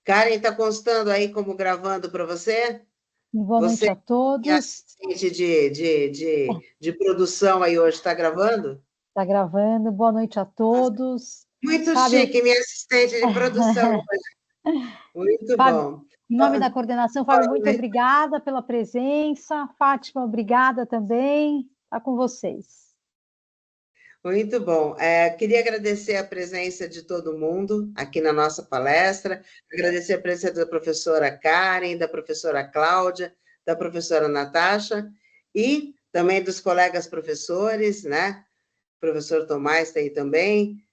Karen, está constando aí como gravando para você? Boa noite Você a que é todos. assistente de produção aí hoje, está gravando? Está gravando. Boa noite a todos. Muito Fábio, chique, minha assistente de produção hoje. Muito Fábio, bom. em nome da coordenação, Fábio, muito obrigada pela presença. Fátima, obrigada também. Está com vocês. Muito bom. Queria agradecer a presença de todo mundo aqui na nossa palestra, agradecer a presença da professora Karen, da professora Cláudia, da professora Natasha e também dos colegas professores, né? O professor Tomás está aí também,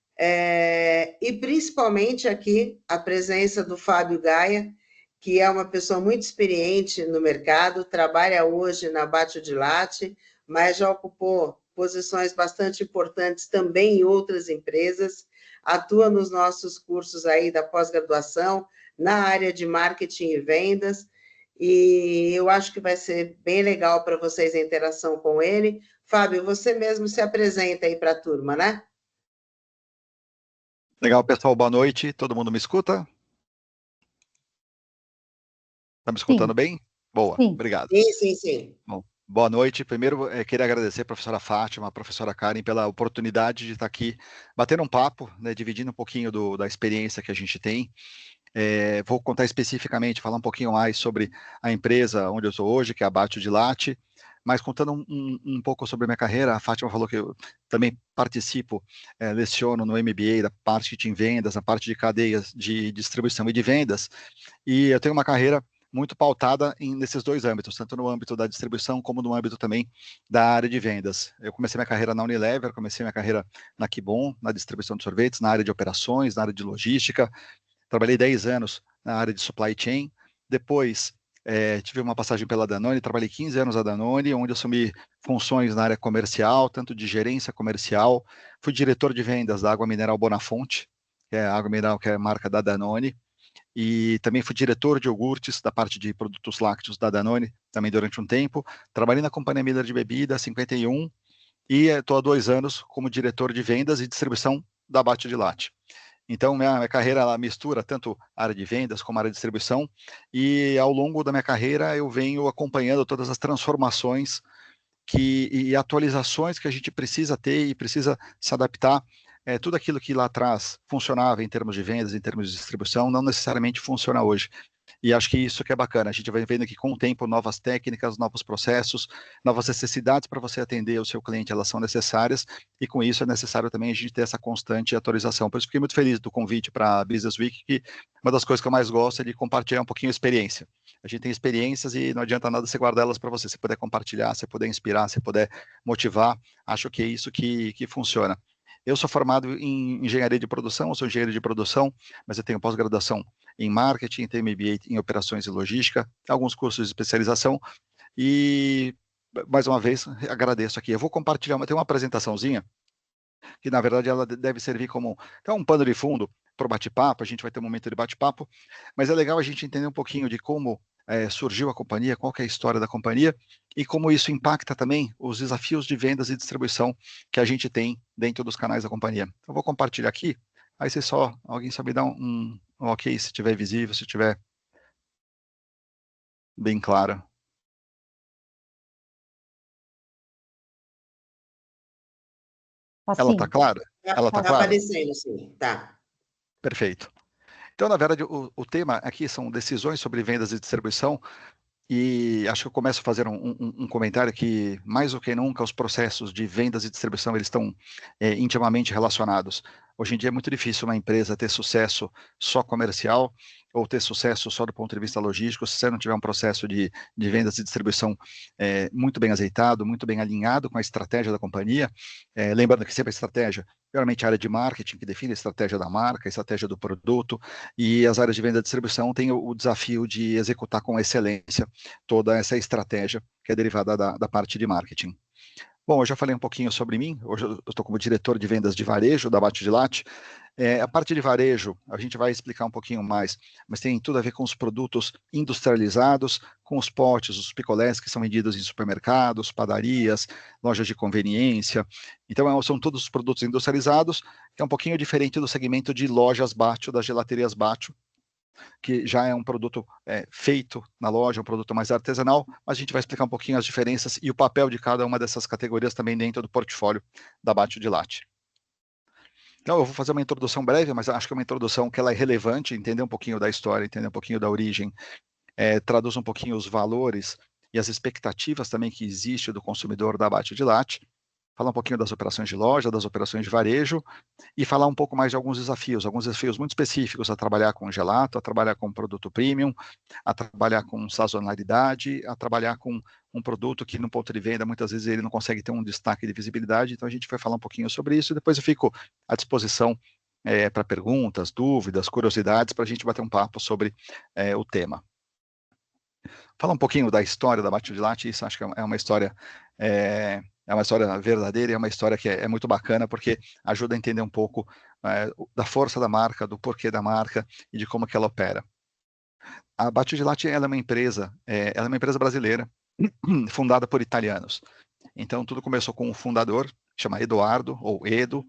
e principalmente aqui a presença do Fábio Gaia, que é uma pessoa muito experiente no mercado, trabalha hoje na Bátio de Latte, mas já ocupou posições bastante importantes também em outras empresas, atua nos nossos cursos aí da pós-graduação, na área de marketing e vendas, e eu acho que vai ser bem legal para vocês a interação com ele. Fábio, você mesmo se apresenta aí para a turma, né? Legal, pessoal, boa noite. Todo mundo me escuta? Está me escutando Sim, bem? Boa, sim. obrigado. Sim. Bom, boa noite. Primeiro, queria agradecer a professora Fátima, a professora Karen, pela oportunidade de estar aqui batendo um papo, né, dividindo um pouquinho da experiência que a gente tem. Vou contar especificamente, falar um pouquinho mais sobre a empresa onde eu estou hoje, que é a Bátio de Latte, mas contando um pouco sobre a minha carreira. A Fátima falou que eu também participo, leciono no MBA da parte de vendas, na parte de cadeias de distribuição e de vendas, e eu tenho uma carreira muito pautada nesses dois âmbitos, tanto no âmbito da distribuição como no âmbito também da área de vendas. Eu comecei minha carreira na Unilever, comecei minha carreira na Kibon, na distribuição de sorvetes, na área de operações, na área de logística. Trabalhei 10 anos na área de supply chain. Depois, tive uma passagem pela Danone, trabalhei 15 anos na Danone, onde assumi funções na área comercial, tanto de gerência comercial. Fui diretor de vendas da água mineral Bonafonte, que é a água mineral que é a marca da Danone. E também fui diretor de iogurtes, da parte de produtos lácteos da Danone, também durante um tempo. Trabalhei na Companhia Miller de Bebida, 51, e estou há 2 anos como diretor de vendas e distribuição da Bate de Latte. Então, minha carreira ela mistura tanto a área de vendas como a área de distribuição, e ao longo da minha carreira eu venho acompanhando todas as transformações e atualizações que a gente precisa ter e precisa se adaptar. Tudo aquilo que lá atrás funcionava em termos de vendas, em termos de distribuição, não necessariamente funciona hoje. E acho que isso que é bacana. A gente vai vendo que com o tempo novas técnicas, novos processos, novas necessidades para você atender o seu cliente, elas são necessárias, e com isso é necessário também a gente ter essa constante atualização. Por isso fiquei muito feliz do convite para a Business Week, que uma das coisas que eu mais gosto é de compartilhar um pouquinho a experiência. A gente tem experiências e não adianta nada você guardar elas para você. Se puder compartilhar, se puder inspirar, se puder motivar, acho que é isso que funciona. Eu sou formado em engenharia de produção, eu sou engenheiro de produção, mas eu tenho pós-graduação em marketing, tenho MBA em operações e logística, alguns cursos de especialização, e mais uma vez agradeço aqui. Eu vou compartilhar, tem uma apresentaçãozinha que na verdade ela deve servir como um pano de fundo para o bate-papo. A gente vai ter um momento de bate-papo, mas é legal a gente entender um pouquinho de como surgiu a companhia, qual que é a história da companhia e como isso impacta também os desafios de vendas e distribuição que a gente tem dentro dos canais da companhia. Então, eu vou compartilhar aqui, aí você alguém só me dá um ok, se estiver visível, se estiver bem claro. Ela está Assim, clara? Ela está Está clara? aparecendo, sim. Tá. Perfeito. Então, na verdade, o tema aqui são decisões sobre vendas e distribuição. E acho que eu começo a fazer um comentário que, mais do que nunca, os processos de vendas e distribuição eles estão intimamente relacionados. Hoje em dia é muito difícil uma empresa ter sucesso só comercial ou ter sucesso só do ponto de vista logístico se você não tiver um processo de vendas e distribuição muito bem azeitado, muito bem alinhado com a estratégia da companhia. Lembrando que sempre a estratégia, geralmente a área de marketing que define a estratégia da marca, a estratégia do produto, e as áreas de venda e distribuição têm o desafio de executar com excelência toda essa estratégia que é derivada da parte de marketing. Bom, eu já falei um pouquinho sobre mim. Hoje eu estou como diretor de vendas de varejo da Bate de Latte. A parte de varejo, a gente vai explicar um pouquinho mais, mas tem tudo a ver com os produtos industrializados, com os potes, os picolés que são vendidos em supermercados, padarias, lojas de conveniência. Então, são todos os produtos industrializados, que é um pouquinho diferente do segmento de lojas Bate, das gelaterias Bate, que já é um produto feito na loja, um produto mais artesanal, mas a gente vai explicar um pouquinho as diferenças e o papel de cada uma dessas categorias também dentro do portfólio da Bate de Latte. Então, eu vou fazer uma introdução breve, mas acho que é uma introdução que ela é relevante, entender um pouquinho da história, entender um pouquinho da origem, traduz um pouquinho os valores e as expectativas também que existe do consumidor da Bate de Latte, falar um pouquinho das operações de loja, das operações de varejo, e falar um pouco mais de alguns desafios muito específicos a trabalhar com gelato, a trabalhar com produto premium, a trabalhar com sazonalidade, a trabalhar com um produto que no ponto de venda muitas vezes ele não consegue ter um destaque de visibilidade, então a gente vai falar um pouquinho sobre isso e depois eu fico à disposição para perguntas, dúvidas, curiosidades, para a gente bater um papo sobre o tema. Falar um pouquinho da história da Bate de Latte, isso acho que é uma história verdadeira, é uma história que é muito bacana, porque ajuda a entender um pouco da força da marca, do porquê da marca e de como que ela opera. A Bate de Latte ela é uma empresa brasileira, fundada por italianos. Então, tudo começou com um fundador, chama Eduardo, ou Edo.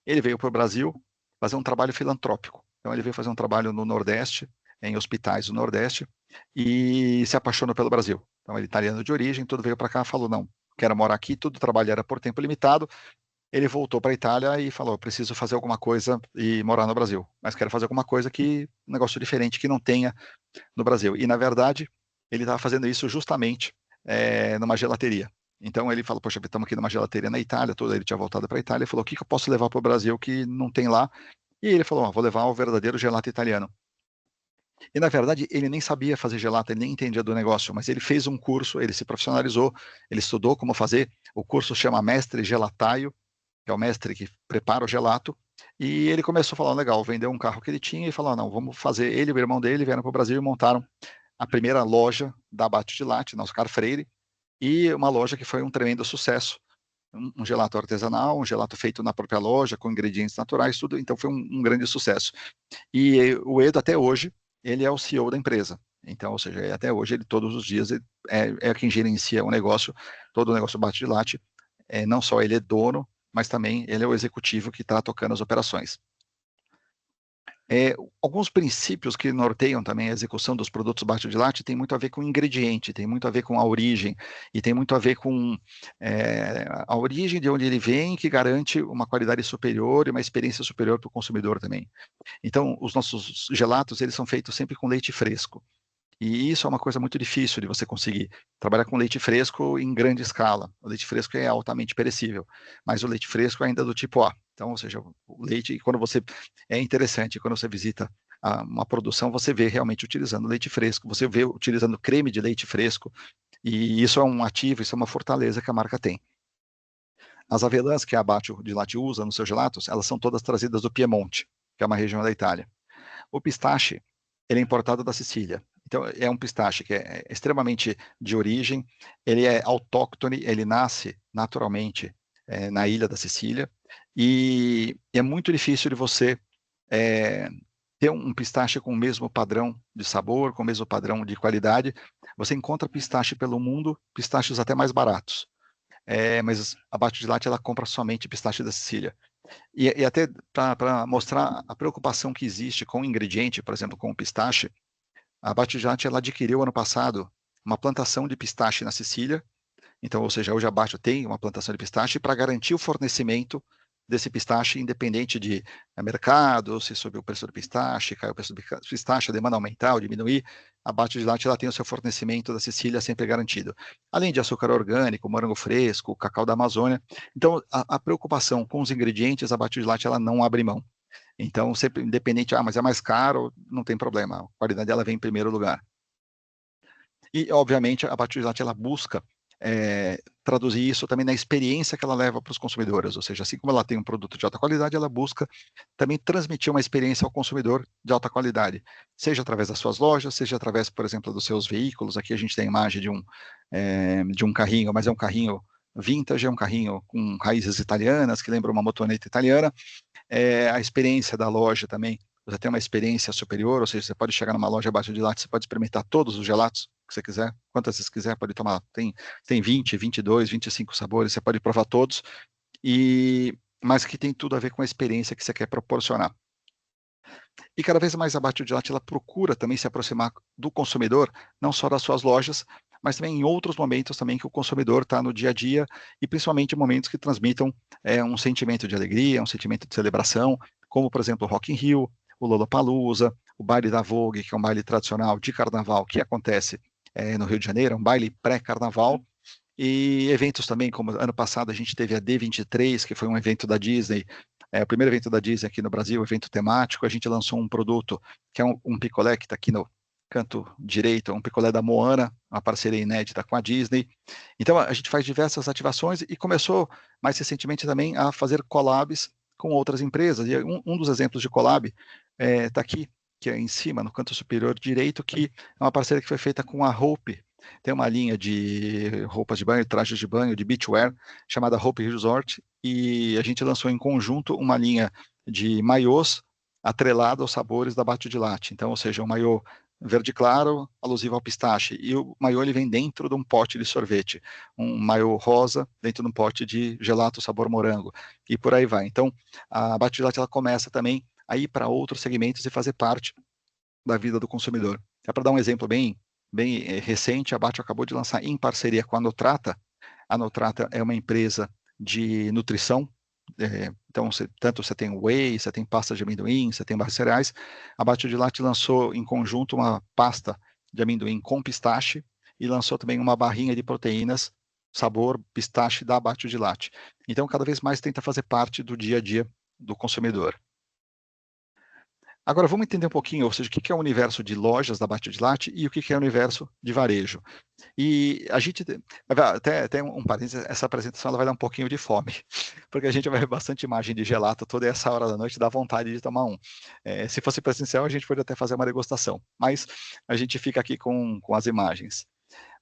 Ele veio para o Brasil fazer um trabalho filantrópico. Então, ele veio fazer um trabalho no Nordeste, em hospitais do Nordeste, e se apaixonou pelo Brasil. Então, ele é italiano de origem, tudo veio para cá e falou, não, quero morar aqui, tudo trabalho era por tempo limitado. Ele voltou para a Itália e falou, preciso fazer alguma coisa e morar no Brasil, mas quero fazer alguma coisa um negócio diferente que não tenha no Brasil. E, na verdade, ele estava fazendo isso justamente numa gelateria. Então, ele falou, poxa, estamos aqui numa gelateria na Itália, ele tinha voltado para a Itália, e falou, o que eu posso levar para o Brasil que não tem lá? E ele falou, vou levar o verdadeiro gelato italiano. E, na verdade, ele nem sabia fazer gelato, ele nem entendia do negócio, mas ele fez um curso, ele se profissionalizou, ele estudou como fazer, o curso chama Mestre Gelataio, que é o mestre que prepara o gelato, e ele começou a falar, legal, vendeu um carro que ele tinha e falou, não, vamos fazer, ele e o irmão dele vieram para o Brasil e montaram a primeira loja da Bate de Latte, na Oscar Freire, e uma loja que foi um tremendo sucesso, um gelato artesanal, um gelato feito na própria loja, com ingredientes naturais, tudo, então foi um grande sucesso. E o Edo, até hoje, ele é o CEO da empresa. Então, ou seja, até hoje, ele todos os dias é quem gerencia o negócio, todo o negócio Bate de Latte. Não só ele é dono, mas também ele é o executivo que está tocando as operações. Alguns princípios que norteiam também a execução dos produtos Bate de Latte tem muito a ver com o ingrediente, tem muito a ver com a origem, e tem muito a ver com a origem de onde ele vem, que garante uma qualidade superior e uma experiência superior para o consumidor também. Então, os nossos gelatos, eles são feitos sempre com leite fresco. E isso é uma coisa muito difícil de você conseguir trabalhar com leite fresco em grande escala. O leite fresco é altamente perecível, mas o leite fresco ainda é do tipo A. Então, ou seja, o leite, é interessante, quando você visita uma produção, você vê realmente utilizando leite fresco, você vê utilizando creme de leite fresco, e isso é um ativo, isso é uma fortaleza que a marca tem. As avelãs que a Bate de Latte usa nos seus gelatos, elas são todas trazidas do Piemonte, que é uma região da Itália. O pistache, ele é importado da Sicília. Então, é um pistache que é extremamente de origem, ele é autóctone, ele nasce naturalmente na ilha da Sicília, e é muito difícil de você ter um pistache com o mesmo padrão de sabor, com o mesmo padrão de qualidade. Você encontra pistache pelo mundo, pistaches até mais baratos. Mas a Bate de Latte, ela compra somente pistache da Sicília. E até para mostrar a preocupação que existe com o ingrediente, por exemplo, com o pistache, a Bate de Latte ela adquiriu ano passado uma plantação de pistache na Sicília. Então, ou seja, hoje a Bate tem uma plantação de pistache para garantir o fornecimento desse pistache, independente de mercado, se subiu o preço do pistache, caiu o preço do pistache, a demanda aumentar ou diminuir, a Bate de Latte ela tem o seu fornecimento da Sicília sempre garantido. Além de açúcar orgânico, morango fresco, cacau da Amazônia. Então, a preocupação com os ingredientes, a Bate de Latte ela não abre mão. Então, sempre independente, mas é mais caro, não tem problema, a qualidade dela vem em primeiro lugar. E, obviamente, a Bate de Latte ela busca traduzir isso também na experiência que ela leva para os consumidores, ou seja, assim como ela tem um produto de alta qualidade, ela busca também transmitir uma experiência ao consumidor de alta qualidade, seja através das suas lojas, seja através, por exemplo, dos seus veículos. Aqui a gente tem a imagem de um carrinho, mas é um carrinho vintage, é um carrinho com raízes italianas, que lembra uma motoneta italiana. A experiência da loja também, você tem uma experiência superior, ou seja, você pode chegar numa loja Bate de Latte, você pode experimentar todos os gelatos que você quiser, quantas vezes quiser, pode tomar, tem 20, 22, 25 sabores, você pode provar todos, mas que tem tudo a ver com a experiência que você quer proporcionar. E cada vez mais a Abate de Latte ela procura também se aproximar do consumidor, não só das suas lojas, mas também em outros momentos também que o consumidor está no dia a dia, e principalmente momentos que transmitam um sentimento de alegria, um sentimento de celebração, como, por exemplo, o Rock in Rio, o Lollapalooza, o baile da Vogue, que é um baile tradicional de carnaval que acontece no Rio de Janeiro, é um baile pré-carnaval, e eventos também, como ano passado a gente teve a D23, que foi um evento da Disney, o primeiro evento da Disney aqui no Brasil, evento temático. A gente lançou um produto que é um picolé, que está aqui no canto direito, um picolé da Moana, uma parceria inédita com a Disney. Então a gente faz diversas ativações e começou mais recentemente também a fazer collabs com outras empresas. E um dos exemplos de collab está aqui, que é em cima, no canto superior direito, que é uma parceria que foi feita com a Hope. Tem uma linha de roupas de banho, trajes de banho, de beachwear, chamada Hope Resort, e a gente lançou em conjunto uma linha de maiôs atrelada aos sabores da Abate de Latte. Então, ou seja, um maiô verde claro, alusivo ao pistache, e o maiô ele vem dentro de um pote de sorvete, um maiô rosa dentro de um pote de gelato sabor morango, e por aí vai. Então, a Abate de Latte ela começa também a ir para outros segmentos e fazer parte da vida do consumidor. É para dar um exemplo bem recente, a Abate acabou de lançar em parceria com a Nutrata. A Nutrata é uma empresa de nutrição, então tanto você tem whey, você tem pasta de amendoim, você tem barras de cereais. A Abate de Latte lançou em conjunto uma pasta de amendoim com pistache e lançou também uma barrinha de proteínas sabor pistache da Abate de Latte. Então cada vez mais tenta fazer parte do dia a dia do consumidor. Agora, vamos entender um pouquinho, ou seja, o que é o universo de lojas da Abate de Latte e o que é o universo de varejo. E a gente, até um parênteses, essa apresentação ela vai dar um pouquinho de fome, porque a gente vai ver bastante imagem de gelato toda essa hora da noite, dá vontade de tomar um. Se fosse presencial, a gente poderia até fazer uma degustação, mas a gente fica aqui com as imagens.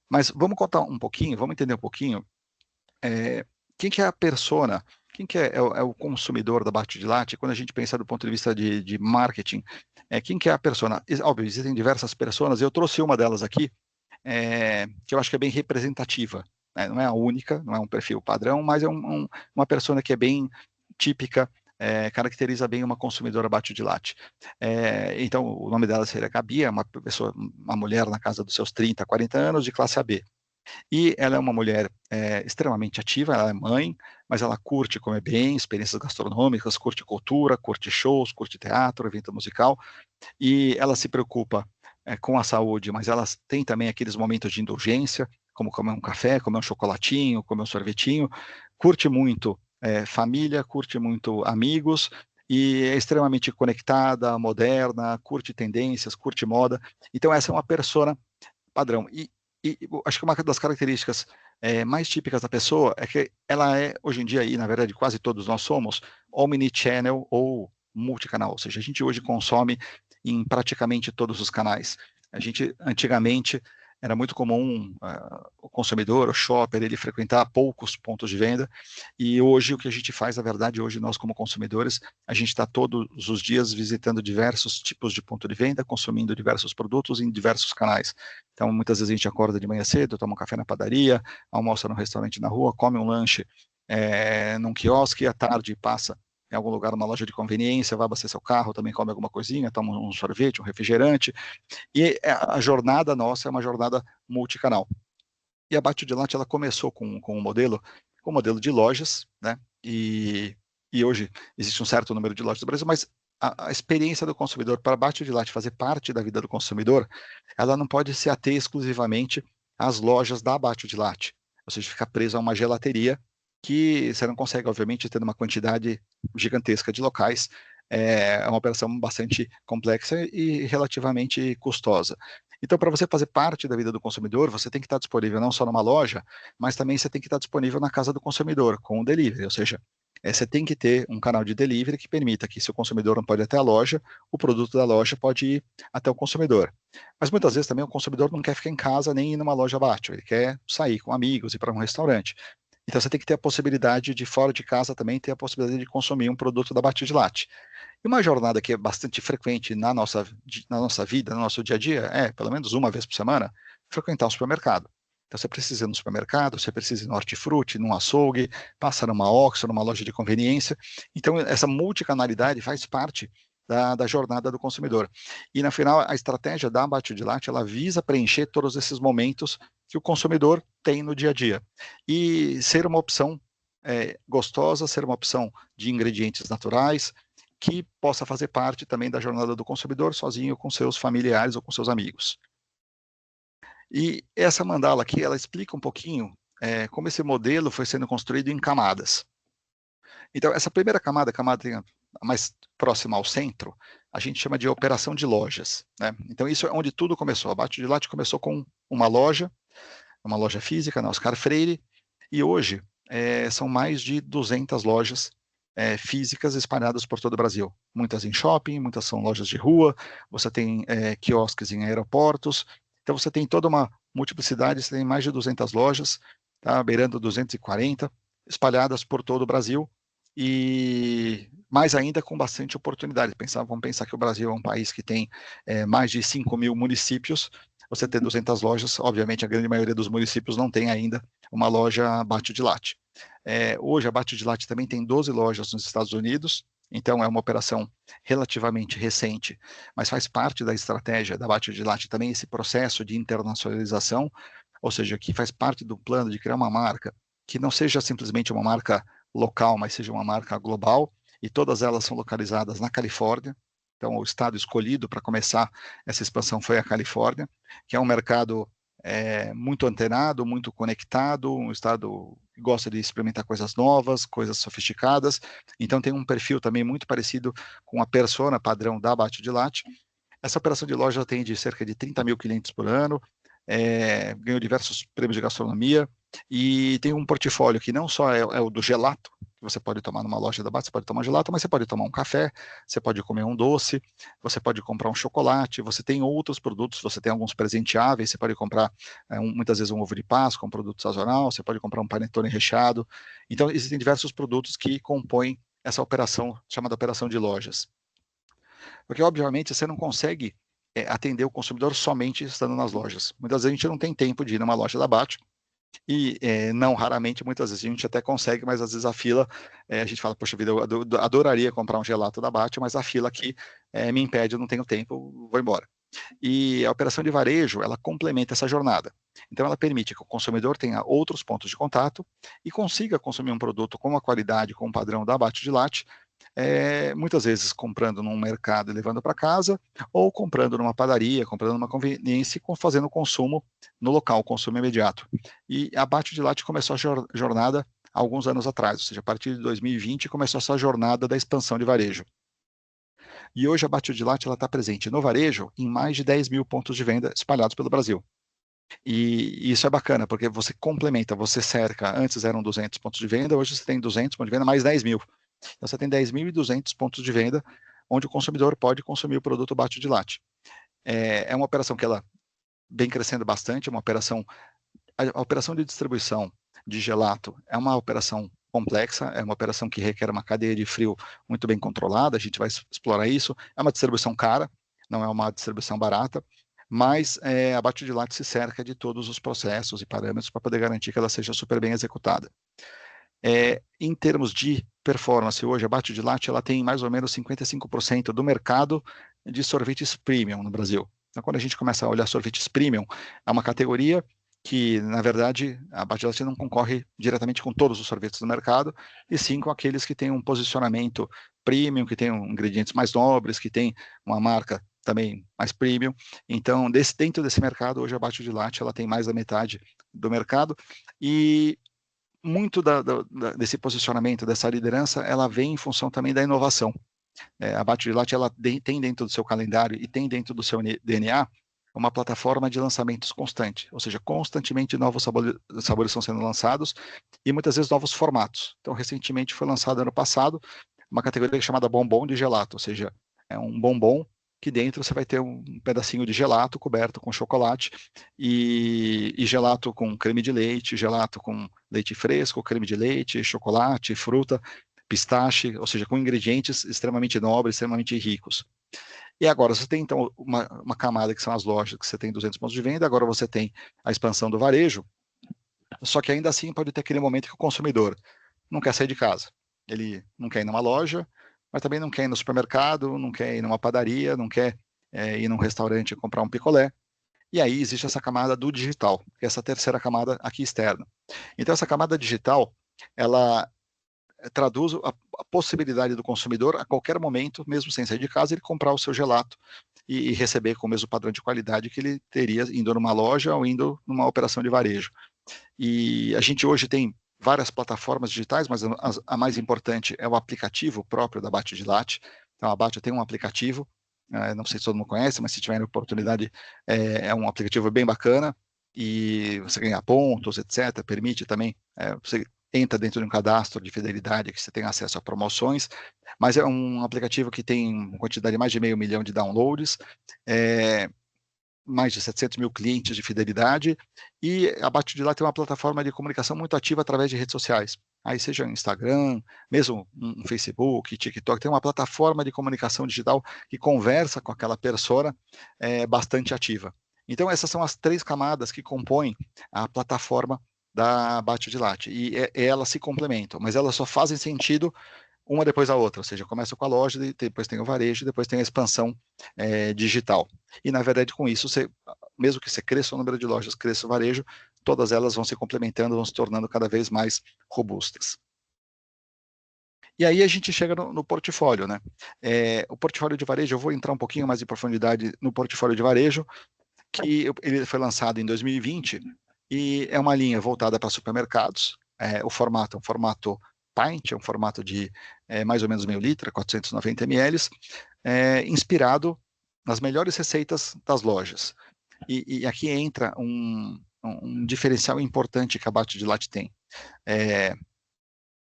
Mas vamos contar um pouquinho, vamos entender um pouquinho quem que é a persona, quem que é o consumidor da Abate de Latte, quando a gente pensa do ponto de vista de marketing, quem que é a persona? Óbvio, existem diversas personas, eu trouxe uma delas aqui, que eu acho que é bem representativa, né? Não é a única, não é um perfil padrão, mas é uma persona que é bem típica, caracteriza bem uma consumidora Abate de Latte. Então, o nome dela seria Gabi, é uma mulher na casa dos seus 30, 40 anos, de classe AB. E ela é uma mulher extremamente ativa, ela é mãe, mas ela curte comer bem, experiências gastronômicas, curte cultura, curte shows, curte teatro, evento musical, e ela se preocupa com a saúde, mas ela tem também aqueles momentos de indulgência, como comer um café, comer um chocolatinho, comer um sorvetinho, curte muito família, curte muito amigos, e é extremamente conectada, moderna, curte tendências, curte moda. Então essa é uma persona padrão. E acho que uma das características mais típicas da pessoa é que ela é, hoje em dia, e na verdade quase todos nós somos, omnichannel ou multicanal, ou seja, a gente hoje consome em praticamente todos os canais. A gente, antigamente, era muito comum o consumidor, o shopper, ele frequentar poucos pontos de venda, e hoje o que a gente faz, na verdade, hoje nós como consumidores, a gente está todos os dias visitando diversos tipos de ponto de venda, consumindo diversos produtos em diversos canais. Então, muitas vezes a gente acorda de manhã cedo, toma um café na padaria, almoça num restaurante na rua, come um lanche num quiosque, à tarde passa em algum lugar, numa loja de conveniência, vai abastecer seu carro, também come alguma coisinha, toma um sorvete, um refrigerante, e a jornada nossa é uma jornada multicanal. E a Abate de Latte, ela começou com um modelo de lojas, né, e hoje existe um certo número de lojas do Brasil, mas a experiência do consumidor para a Abate de Latte fazer parte da vida do consumidor, ela não pode se ater exclusivamente às lojas da Abate de Latte, ou seja, ficar preso a uma gelateria que você não consegue, obviamente, ter uma quantidade gigantesca de locais. É uma operação bastante complexa e relativamente custosa. Então, para você fazer parte da vida do consumidor, você tem que estar disponível não só numa loja, mas também você tem que estar disponível na casa do consumidor, com o delivery, ou seja, você tem que ter um canal de delivery que permita que, se o consumidor não pode ir até a loja, o produto da loja pode ir até o consumidor. Mas muitas vezes também o consumidor não quer ficar em casa nem ir numa loja Abate, ele quer sair com amigos, ir para um restaurante. Então você tem que ter a possibilidade de, fora de casa, também ter a possibilidade de consumir um produto da Abate de Latte. E uma jornada que é bastante frequente na nossa vida, no nosso dia a dia, pelo menos uma vez por semana, frequentar o supermercado. Então você precisa ir no supermercado, você precisa ir no hortifruti, num açougue, passa numa Oxxo, numa loja de conveniência. Então essa multicanalidade faz parte da jornada do consumidor. E, no final, a estratégia da Abate de Latte, ela visa preencher todos esses momentos que o consumidor tem no dia a dia. E ser uma opção gostosa, ser uma opção de ingredientes naturais, que possa fazer parte também da jornada do consumidor, sozinho com seus familiares ou com seus amigos. E essa mandala aqui, ela explica um pouquinho como esse modelo foi sendo construído em camadas. Então, essa primeira camada, a camada mais próxima ao centro, a gente chama de operação de lojas, né? Então, isso é onde tudo começou. A Abate de Latte começou com uma loja física, na Oscar Freire, e hoje são mais de 200 lojas físicas espalhadas por todo o Brasil. Muitas em shopping, muitas são lojas de rua, você tem quiosques em aeroportos, então você tem toda uma multiplicidade, você tem mais de 200 lojas, tá, beirando 240, espalhadas por todo o Brasil, e mais ainda com bastante oportunidade. Vamos pensar que o Brasil é um país que tem mais de 5 mil municípios, você ter 200 lojas, obviamente a grande maioria dos municípios não tem ainda uma loja Abate de Latte. Hoje a Abate de Latte também tem 12 lojas nos Estados Unidos, então é uma operação relativamente recente, mas faz parte da estratégia da Abate de Latte também esse processo de internacionalização, ou seja, que faz parte do plano de criar uma marca que não seja simplesmente uma marca local, mas seja uma marca global, e todas elas são localizadas na Califórnia. Então, o estado escolhido para começar essa expansão foi a Califórnia, que é um mercado muito antenado, muito conectado, um estado que gosta de experimentar coisas novas, coisas sofisticadas. Então, tem um perfil também muito parecido com a persona padrão da Abate de Latte. Essa operação de loja atende cerca de 30 mil clientes por ano, ganhou diversos prêmios de gastronomia e tem um portfólio que não só é o do gelato, que você pode tomar numa loja da Abate, você pode tomar gelato, mas você pode tomar um café, você pode comer um doce, você pode comprar um chocolate, você tem outros produtos, você tem alguns presenteáveis, você pode comprar muitas vezes um ovo de Páscoa, um produto sazonal, você pode comprar um panetone recheado. Então, existem diversos produtos que compõem essa operação, chamada operação de lojas. Porque, obviamente, você não consegue atender o consumidor somente estando nas lojas. Muitas vezes a gente não tem tempo de ir numa loja da Abate, e não raramente, muitas vezes a gente até consegue, mas às vezes a fila, a gente fala, poxa vida, eu adoraria comprar um gelato da Abate, mas a fila aqui me impede, eu não tenho tempo, vou embora. E a operação de varejo, ela complementa essa jornada. Então, ela permite que o consumidor tenha outros pontos de contato e consiga consumir um produto com a qualidade, com o padrão da Abate de Latte, muitas vezes comprando num mercado e levando para casa, ou comprando numa padaria, comprando numa conveniência e fazendo o consumo no local, o consumo imediato. E a Abate de Latte começou a jornada há alguns anos atrás, ou seja, a partir de 2020 começou essa jornada da expansão de varejo. E hoje a Abate de Latte está presente no varejo em mais de 10 mil pontos de venda espalhados pelo Brasil. E isso é bacana, porque você complementa, você cerca, antes eram 200 pontos de venda, hoje você tem 200 pontos de venda mais 10 mil. Então você tem 10.200 pontos de venda onde o consumidor pode consumir o produto Abate de Latte. É uma operação que ela vem crescendo bastante, a operação de distribuição de gelato é uma operação complexa, é uma operação que requer uma cadeia de frio muito bem controlada, a gente vai explorar isso, é uma distribuição cara, não é uma distribuição barata, mas a Abate de Latte se cerca de todos os processos e parâmetros para poder garantir que ela seja super bem executada. Em termos de performance, hoje a Abate de Latte ela tem mais ou menos 55% do mercado de sorvetes premium no Brasil. Então, quando a gente começa a olhar sorvetes premium, é uma categoria que, na verdade, a Abate de Latte não concorre diretamente com todos os sorvetes do mercado, e sim com aqueles que têm um posicionamento premium, que têm ingredientes mais nobres, que têm uma marca também mais premium. Então, dentro desse mercado, hoje a Abate de Latte ela tem mais da metade do mercado, e muito desse posicionamento, dessa liderança, ela vem em função também da inovação. A Abate de Latte ela tem dentro do seu calendário e tem dentro do seu DNA uma plataforma de lançamentos constante, ou seja, constantemente novos sabores estão sendo lançados e muitas vezes novos formatos. Então, recentemente foi lançado ano passado uma categoria chamada bombom de gelato, ou seja, é um bombom que dentro você vai ter um pedacinho de gelato coberto com chocolate e gelato com creme de leite, gelato com leite fresco, creme de leite, chocolate, fruta, pistache, ou seja, com ingredientes extremamente nobres, extremamente ricos. E agora você tem, então, uma camada que são as lojas, que você tem 200 pontos de venda, agora você tem a expansão do varejo, só que ainda assim pode ter aquele momento que o consumidor não quer sair de casa. Ele não quer ir numa loja, mas também não quer ir no supermercado, não quer ir numa padaria, não quer ir num restaurante e comprar um picolé. E aí existe essa camada do digital, que é essa terceira camada aqui externa. Então, essa camada digital, ela traduz a possibilidade do consumidor, a qualquer momento, mesmo sem sair de casa, ele comprar o seu gelato e receber com o mesmo padrão de qualidade que ele teria indo numa loja ou indo numa operação de varejo. E a gente hoje tem várias plataformas digitais, mas a mais importante é o aplicativo próprio da Bate de Latte. Então, a Bate tem um aplicativo, não sei se todo mundo conhece, mas se tiver oportunidade, é um aplicativo bem bacana, e você ganha pontos, etc. Permite também, você entra dentro de um cadastro de fidelidade que você tem acesso a promoções, mas é um aplicativo que tem uma quantidade de mais de 500 mil de downloads, mais de 700 mil clientes de fidelidade, e a Bate de Latte tem uma plataforma de comunicação muito ativa através de redes sociais. Aí seja Instagram, mesmo um Facebook, TikTok, tem uma plataforma de comunicação digital que conversa com aquela persona bastante ativa. Então, essas são as 3 camadas que compõem a plataforma da Bate de Latte, e elas se complementam, mas elas só fazem sentido uma depois da outra, ou seja, começa com a loja, depois tem o varejo, depois tem a expansão digital. E, na verdade, com isso, mesmo que você cresça o número de lojas, cresça o varejo, todas elas vão se complementando, vão se tornando cada vez mais robustas. E aí a gente chega no portfólio, né? O portfólio de varejo, eu vou entrar um pouquinho mais em profundidade no portfólio de varejo, que ele foi lançado em 2020, e é uma linha voltada para supermercados. O formato é um formato pint, é um formato de mais ou menos meio litro, 490 ml, inspirado nas melhores receitas das lojas. E aqui entra um diferencial importante que a Bate de Latte tem.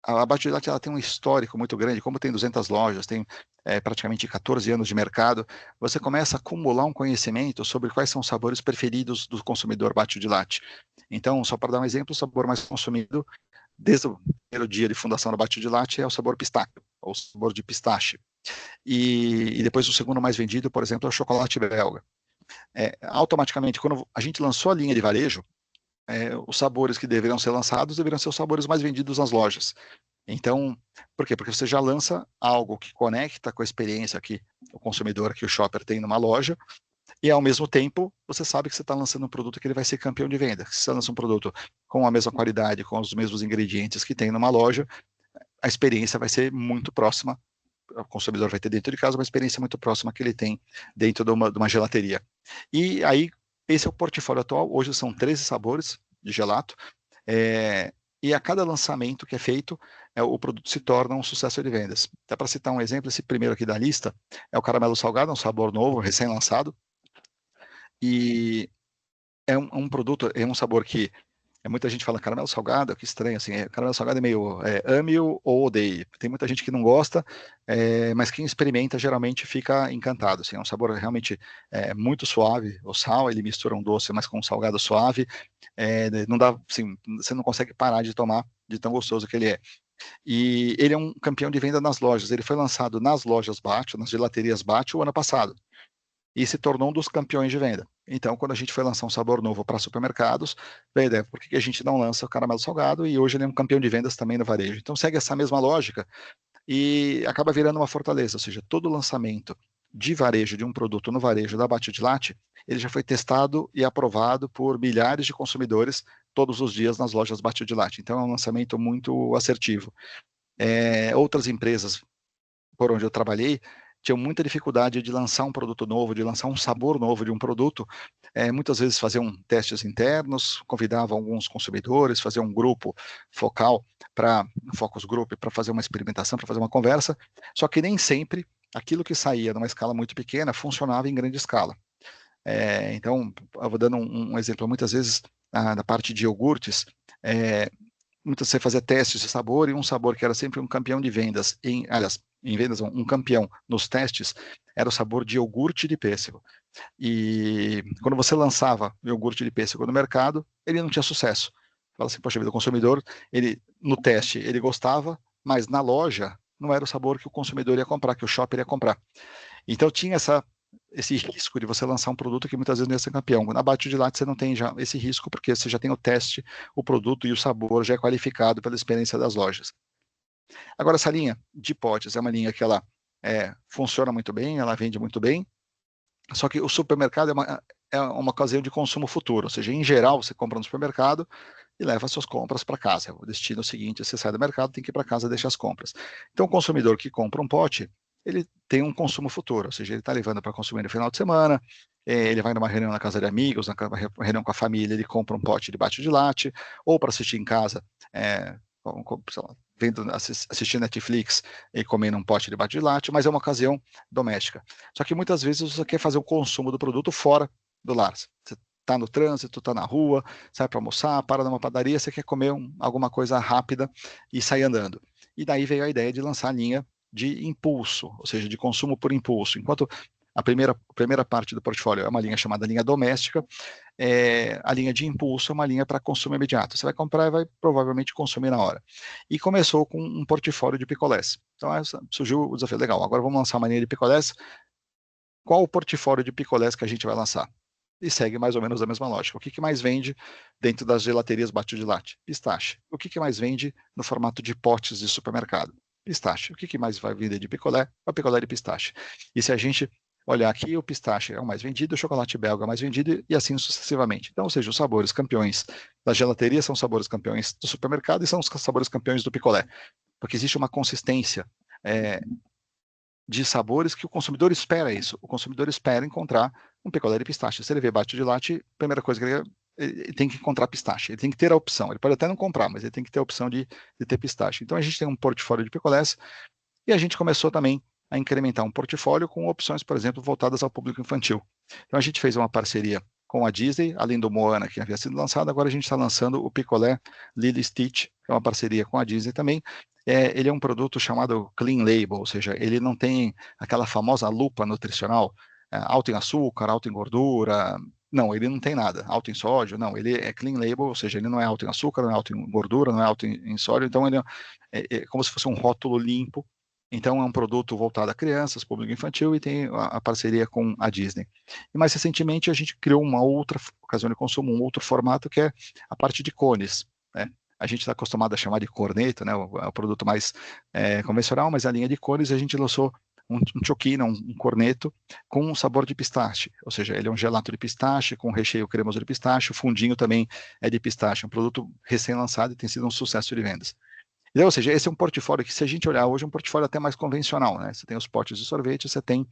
A Bate de Latte ela tem um histórico muito grande, como tem 200 lojas, tem praticamente 14 anos de mercado, você começa a acumular um conhecimento sobre quais são os sabores preferidos do consumidor Bate de Latte. Então, só para dar um exemplo, o sabor mais consumido desde o primeiro dia de fundação da Bate de Latte é o sabor pistáquio, ou o sabor de pistache. E depois o segundo mais vendido, por exemplo, é o chocolate belga. Automaticamente, quando a gente lançou a linha de varejo, os sabores que deveriam ser lançados deveriam ser os sabores mais vendidos nas lojas. Então, por quê? Porque você já lança algo que conecta com a experiência que o consumidor, que o shopper tem numa loja, e ao mesmo tempo você sabe que você está lançando um produto que ele vai ser campeão de venda. Se você lança um produto com a mesma qualidade, com os mesmos ingredientes que tem numa loja, a experiência vai ser muito próxima. O consumidor vai ter dentro de casa uma experiência muito próxima que ele tem dentro de uma gelateria. E aí, esse é o portfólio atual. Hoje são 13 sabores de gelato. E a cada lançamento que é feito, o produto se torna um sucesso de vendas. Até para citar um exemplo, esse primeiro aqui da lista é o caramelo salgado, um sabor novo, recém-lançado. E é um produto, é um sabor que muita gente fala caramelo salgado, que estranho, assim, caramelo salgado é meio ame-o ou odeie. Tem muita gente que não gosta, mas quem experimenta geralmente fica encantado, assim, é um sabor realmente muito suave, o sal, ele mistura um doce, mas com um salgado suave, não dá, assim, você não consegue parar de tomar de tão gostoso que ele é. E ele é um campeão de venda nas lojas, ele foi lançado nas lojas Bate, nas gelaterias Bate, o ano passado, e se tornou um dos campeões de venda. Então, quando a gente foi lançar um sabor novo para supermercados, veio a ideia, por que a gente não lança o caramelo salgado? E hoje ele é um campeão de vendas também no varejo. Então, segue essa mesma lógica e acaba virando uma fortaleza, ou seja, todo lançamento de varejo, de um produto no varejo da Bate de Latte, ele já foi testado e aprovado por milhares de consumidores todos os dias nas lojas Bate de Latte. Então, é um lançamento muito assertivo. Outras empresas por onde eu trabalhei, tinham muita dificuldade de lançar um produto novo, de lançar um sabor novo de um produto. Muitas vezes faziam testes internos, convidavam alguns consumidores, faziam um grupo focal, focus group, para fazer uma experimentação, para fazer uma conversa, só que nem sempre aquilo que saía numa escala muito pequena funcionava em grande escala. Então, eu vou dando um exemplo, muitas vezes, na parte de iogurtes, muitas você fazia testes de sabor, e um sabor que era sempre um campeão de vendas, em vendas, um campeão nos testes, era o sabor de iogurte de pêssego. E quando você lançava o iogurte de pêssego no mercado, ele não tinha sucesso. Fala assim, poxa vida, o consumidor, no teste, ele gostava, mas na loja não era o sabor que o consumidor ia comprar, que o shopper ia comprar. Então tinha esse risco de você lançar um produto que muitas vezes não ia ser campeão. Na Bate de Latte você não tem já esse risco, porque você já tem o teste, o produto e o sabor já é qualificado pela experiência das lojas. Agora, essa linha de potes é uma linha que ela funciona muito bem, ela vende muito bem, só que o supermercado é uma ocasião de consumo futuro, ou seja, em geral, você compra no supermercado e leva suas compras para casa. O destino seguinte, você sai do mercado, tem que ir para casa e deixar as compras. Então, o consumidor que compra um pote, ele tem um consumo futuro, ou seja, ele está levando para consumir no final de semana, ele vai numa reunião na casa de amigos, na reunião com a família, ele compra um pote de bate de latte, ou para assistir em casa, sei lá, assistindo Netflix e comendo um pote de bate de latte, mas é uma ocasião doméstica. Só que muitas vezes você quer fazer o consumo do produto fora do lar. Você está no trânsito, está na rua, sai para almoçar, para numa padaria, você quer comer alguma coisa rápida e sair andando. E daí veio a ideia de lançar a linha de impulso, ou seja, de consumo por impulso. Enquanto a primeira parte do portfólio é uma linha chamada linha doméstica, a linha de impulso é uma linha para consumo imediato. Você vai comprar e vai provavelmente consumir na hora. E começou com um portfólio de picolés. Então surgiu o desafio, legal, agora vamos lançar uma linha de picolés. Qual o portfólio de picolés que a gente vai lançar? E segue mais ou menos a mesma lógica. O que mais vende dentro das gelaterias bate de latte? Pistache. O que mais vende no formato de potes de supermercado? Pistache. O que mais vai vender de picolé? O picolé de pistache. E se a gente olhar aqui, o pistache é o mais vendido, o chocolate belga é o mais vendido e assim sucessivamente. Então, ou seja, os sabores campeões da gelateria são os sabores campeões do supermercado e são os sabores campeões do picolé. Porque existe uma consistência de sabores que o consumidor espera isso. O consumidor espera encontrar um picolé de pistache. Se ele vê bate de latte, a primeira coisa que ele tem que encontrar pistache. Ele tem que ter a opção. Ele pode até não comprar, mas ele tem que ter a opção de ter pistache. Então a gente tem um portfólio de picolés e a gente começou também a incrementar um portfólio com opções, por exemplo, voltadas ao público infantil. Então a gente fez uma parceria com a Disney, além do Moana, que havia sido lançado, agora a gente está lançando o picolé Lilo e Stitch, que é uma parceria com a Disney também. Ele é um produto chamado Clean Label, ou seja, ele não tem aquela famosa lupa nutricional, alto em açúcar, alto em gordura, não, ele não tem nada, alto em sódio, não, ele é Clean Label, ou seja, ele não é alto em açúcar, não é alto em gordura, não é alto em sódio, então ele é como se fosse um rótulo limpo. Então, é um produto voltado a crianças, público infantil, e tem a parceria com a Disney. E mais recentemente, a gente criou uma outra ocasião de consumo, um outro formato, que é a parte de cones. Né? A gente está acostumado a chamar de corneto, né? O produto mais convencional, mas a linha de cones, a gente lançou um choquina, um corneto, com um sabor de pistache. Ou seja, ele é um gelato de pistache, com recheio cremoso de pistache, o fundinho também é de pistache. Um produto recém-lançado e tem sido um sucesso de vendas. Ou seja, esse é um portfólio que, se a gente olhar hoje, é um portfólio até mais convencional, né? Você tem os potes de sorvete, você tem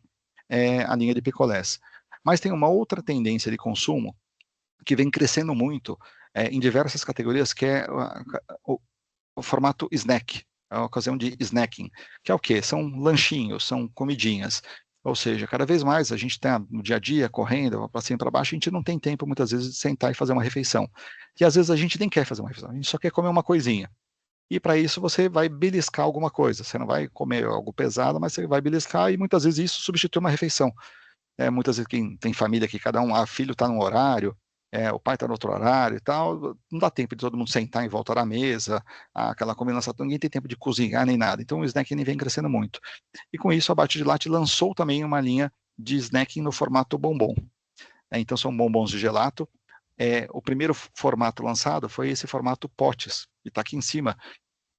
a linha de picolés. Mas tem uma outra tendência de consumo que vem crescendo muito em diversas categorias, que é o formato snack, a ocasião de snacking, que é o quê? São lanchinhos, são comidinhas. Ou seja, cada vez mais a gente está no dia a dia, correndo, para cima e para baixo, a gente não tem tempo, muitas vezes, de sentar e fazer uma refeição. E às vezes a gente nem quer fazer uma refeição, a gente só quer comer uma coisinha. E para isso você vai beliscar alguma coisa. Você não vai comer algo pesado, mas você vai beliscar e muitas vezes isso substitui uma refeição. Muitas vezes quem tem família que cada um, filho está num horário, o pai está no outro horário e tal, não dá tempo de todo mundo sentar em volta da mesa, aquela combinação, ninguém tem tempo de cozinhar nem nada. Então o snacking vem crescendo muito. E com isso a Bate de Latte lançou também uma linha de snacking no formato bombom. Então são bombons de gelato. O primeiro formato lançado foi esse formato potes, que está aqui em cima,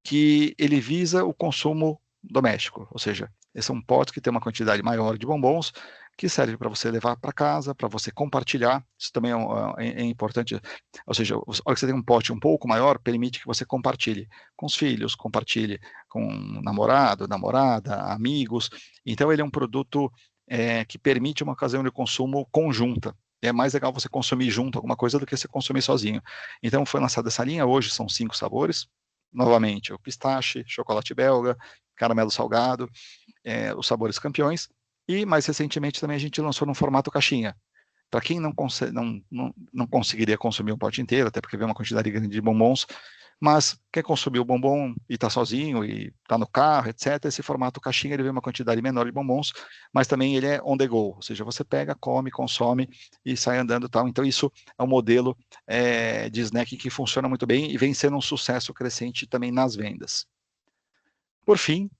que ele visa o consumo doméstico, ou seja, esse é um pote que tem uma quantidade maior de bombons, que serve para você levar para casa, para você compartilhar, isso também é importante, ou seja, a hora que você tem um pote um pouco maior, permite que você compartilhe com os filhos, compartilhe com namorado, namorada, amigos, então ele é um produto que permite uma ocasião de consumo conjunta. É mais legal você consumir junto alguma coisa do que você consumir sozinho. Então foi lançada essa linha, hoje são 5 sabores, novamente o pistache, chocolate belga, caramelo salgado, os sabores campeões, e mais recentemente também a gente lançou no formato caixinha. Para quem não conseguiria consumir um pote inteiro, até porque vem uma quantidade grande de bombons, mas quer consumir o bombom e está sozinho e está no carro, etc., esse formato caixinha ele vem uma quantidade menor de bombons, mas também ele é on the go, ou seja, você pega, come, consome e sai andando e tal. Então isso é um modelo de snack que funciona muito bem e vem sendo um sucesso crescente também nas vendas. Por fim,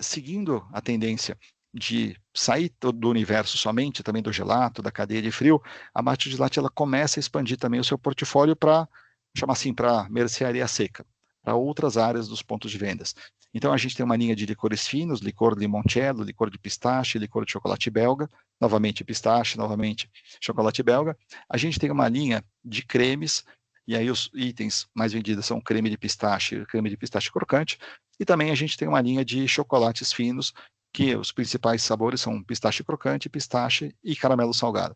seguindo a tendência de sair do universo somente, também do gelato, da cadeia de frio, a Bate de Latte ela começa a expandir também o seu portfólio para, chamar assim, para mercearia seca, para outras áreas dos pontos de vendas. Então, a gente tem uma linha de licores finos, licor limoncello, licor de pistache, licor de chocolate belga, novamente pistache, novamente chocolate belga. A gente tem uma linha de cremes, e aí os itens mais vendidos são creme de pistache crocante, e também a gente tem uma linha de chocolates finos, que os principais sabores são pistache crocante, pistache e caramelo salgado.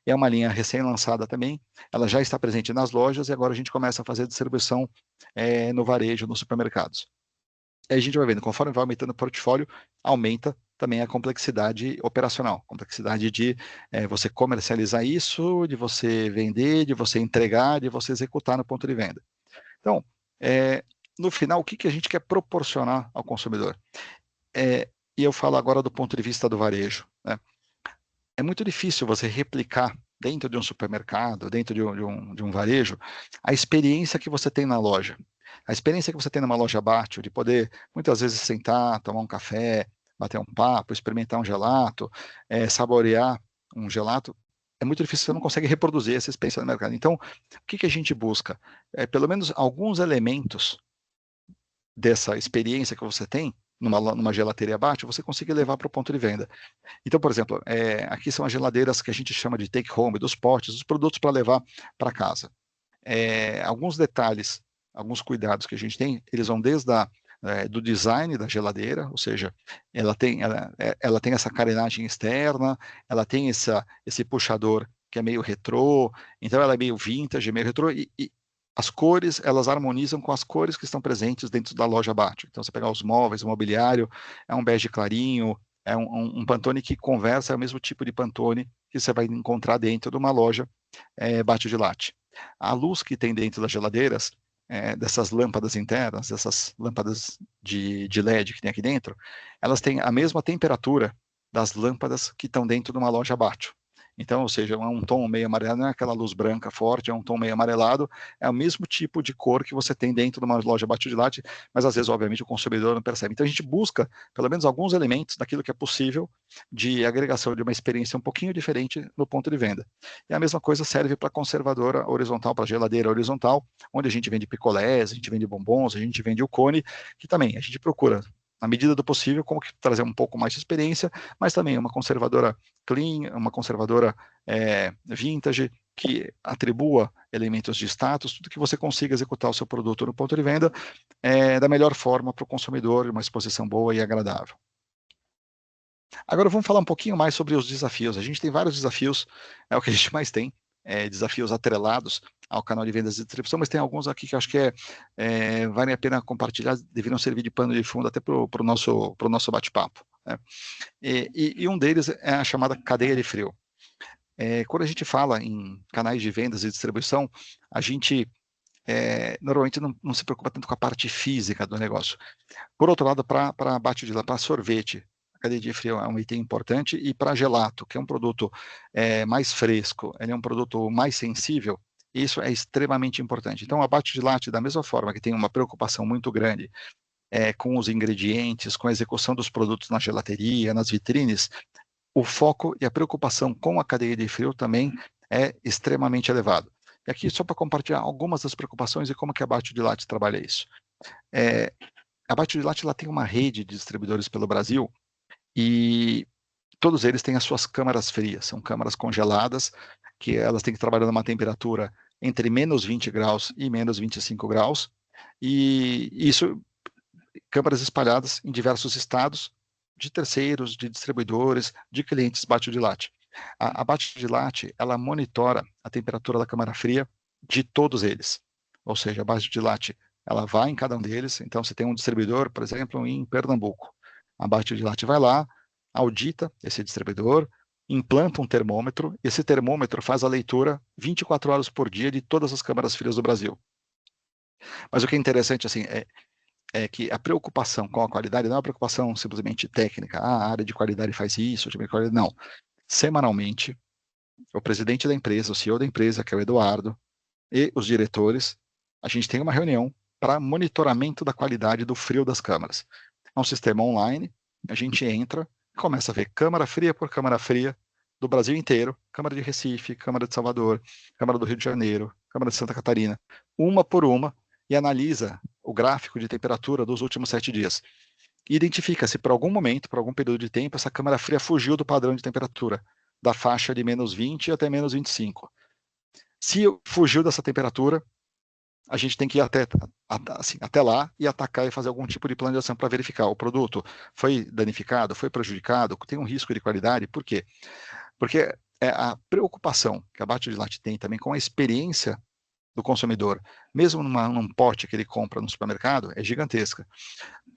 É uma linha recém-lançada também, ela já está presente nas lojas e agora a gente começa a fazer distribuição no varejo, nos supermercados. Aí a gente vai vendo, conforme vai aumentando o portfólio, aumenta também a complexidade operacional, complexidade de você comercializar isso, de você vender, de você entregar, de você executar no ponto de venda. Então, no final, o que a gente quer proporcionar ao consumidor? E eu falo agora do ponto de vista do varejo, né? É muito difícil você replicar dentro de um supermercado, dentro de um varejo, a experiência que você tem na loja. A experiência que você tem numa loja Batio, de poder, muitas vezes, sentar, tomar um café, bater um papo, experimentar um gelato, saborear um gelato, é muito difícil, você não consegue reproduzir essa experiência no mercado. Então, o que a gente busca? Pelo menos alguns elementos dessa experiência que você tem numa gelateria Batio, você consegue levar para o ponto de venda. Então, por exemplo, aqui são as geladeiras que a gente chama de take home, dos potes, os produtos para levar para casa. Alguns detalhes, alguns cuidados que a gente tem, eles vão desde do design da geladeira, ou seja, ela tem essa carenagem externa, ela tem esse puxador que é meio retrô, então ela é meio vintage, meio retrô, e as cores, elas harmonizam com as cores que estão presentes dentro da loja Batio. Então, você pegar os móveis, o mobiliário, é um bege clarinho, é um Pantone que conversa, é o mesmo tipo de Pantone que você vai encontrar dentro de uma loja Batio de latte. A luz que tem dentro das geladeiras, dessas lâmpadas internas, dessas lâmpadas de LED que tem aqui dentro, elas têm a mesma temperatura das lâmpadas que estão dentro de uma loja Batio. Então, ou seja, é um tom meio amarelado, não é aquela luz branca forte, é um tom meio amarelado, é o mesmo tipo de cor que você tem dentro de uma loja Batio de latte, mas às vezes, obviamente, o consumidor não percebe. Então, a gente busca, pelo menos, alguns elementos daquilo que é possível de agregação de uma experiência um pouquinho diferente no ponto de venda. E a mesma coisa serve para a conservadora horizontal, para a geladeira horizontal, onde a gente vende picolés, a gente vende bombons, a gente vende o cone, que também a gente procura, na medida do possível, como que trazer um pouco mais de experiência, mas também uma conservadora clean, uma conservadora vintage, que atribua elementos de status, tudo que você consiga executar o seu produto no ponto de venda da melhor forma para o consumidor, uma exposição boa e agradável. Agora vamos falar um pouquinho mais sobre os desafios. A gente tem vários desafios, é o que a gente mais tem, desafios atrelados ao canal de vendas e distribuição, mas tem alguns aqui que eu acho que vale a pena compartilhar, deveriam servir de pano de fundo até para o nosso bate-papo, né? E um deles é a chamada cadeia de frio. Quando a gente fala em canais de vendas e distribuição, a gente normalmente não se preocupa tanto com a parte física do negócio. Por outro lado, para sorvete, a cadeia de frio é um item importante, e para gelato, que é um produto mais fresco, ele é um produto mais sensível, isso é extremamente importante. Então, a Batio de latte, da mesma forma que tem uma preocupação muito grande com os ingredientes, com a execução dos produtos na gelateria, nas vitrines, o foco e a preocupação com a cadeia de frio também é extremamente elevado. E aqui, só para compartilhar algumas das preocupações e como que a Batio de latte trabalha isso. A Batio de latte, ela tem uma rede de distribuidores pelo Brasil, e todos eles têm as suas câmaras frias, são câmaras congeladas, que elas têm que trabalhar numa temperatura entre menos 20 graus e menos 25 graus, e isso, câmaras espalhadas em diversos estados, de terceiros, de distribuidores, de clientes Batio de latte. A Batio de latte, ela monitora a temperatura da câmara fria de todos eles, ou seja, a Batio de latte, ela vai em cada um deles. Então, você tem um distribuidor, por exemplo, em Pernambuco, a Batio de latte vai lá, audita esse distribuidor, implanta um termômetro, e esse termômetro faz a leitura 24 horas por dia de todas as câmaras frias do Brasil. Mas o que é interessante, assim, é que a preocupação com a qualidade não é uma preocupação simplesmente técnica, a área de qualidade faz isso, de qualidade, não. Semanalmente, o presidente da empresa, o CEO da empresa, que é o Eduardo, e os diretores, a gente tem uma reunião para monitoramento da qualidade do frio das câmaras. É um sistema online, a gente entra e começa a ver câmara fria por câmara fria do Brasil inteiro, Câmara de Recife, Câmara de Salvador, Câmara do Rio de Janeiro, Câmara de Santa Catarina, uma por uma, e analisa o gráfico de temperatura dos últimos 7 dias. e identifica se por algum momento, por algum período de tempo, essa câmara fria fugiu do padrão de temperatura, da faixa de menos 20 até menos 25. Se fugiu dessa temperatura, a gente tem que ir até lá e atacar e fazer algum tipo de plano de ação para verificar o produto foi danificado, foi prejudicado, tem um risco de qualidade. Por quê? Porque a preocupação que a Abate de Latte tem também com a experiência do consumidor, mesmo num pote que ele compra no supermercado, é gigantesca.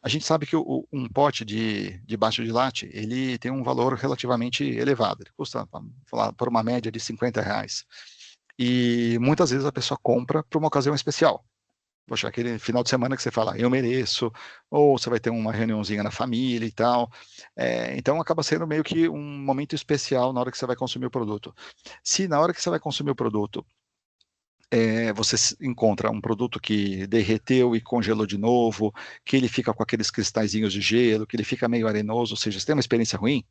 A gente sabe que um pote de baixo de latte, ele tem um valor relativamente elevado, ele custa, vamos falar, por uma média de R$50. E muitas vezes a pessoa compra para uma ocasião especial. Poxa, aquele final de semana que você fala, eu mereço, ou você vai ter uma reuniãozinha na família e tal. Então acaba sendo meio que um momento especial na hora que você vai consumir o produto. Se na hora que você vai consumir o produto, você encontra um produto que derreteu e congelou de novo, que ele fica com aqueles cristalzinhos de gelo, que ele fica meio arenoso, ou seja, você tem uma experiência ruim,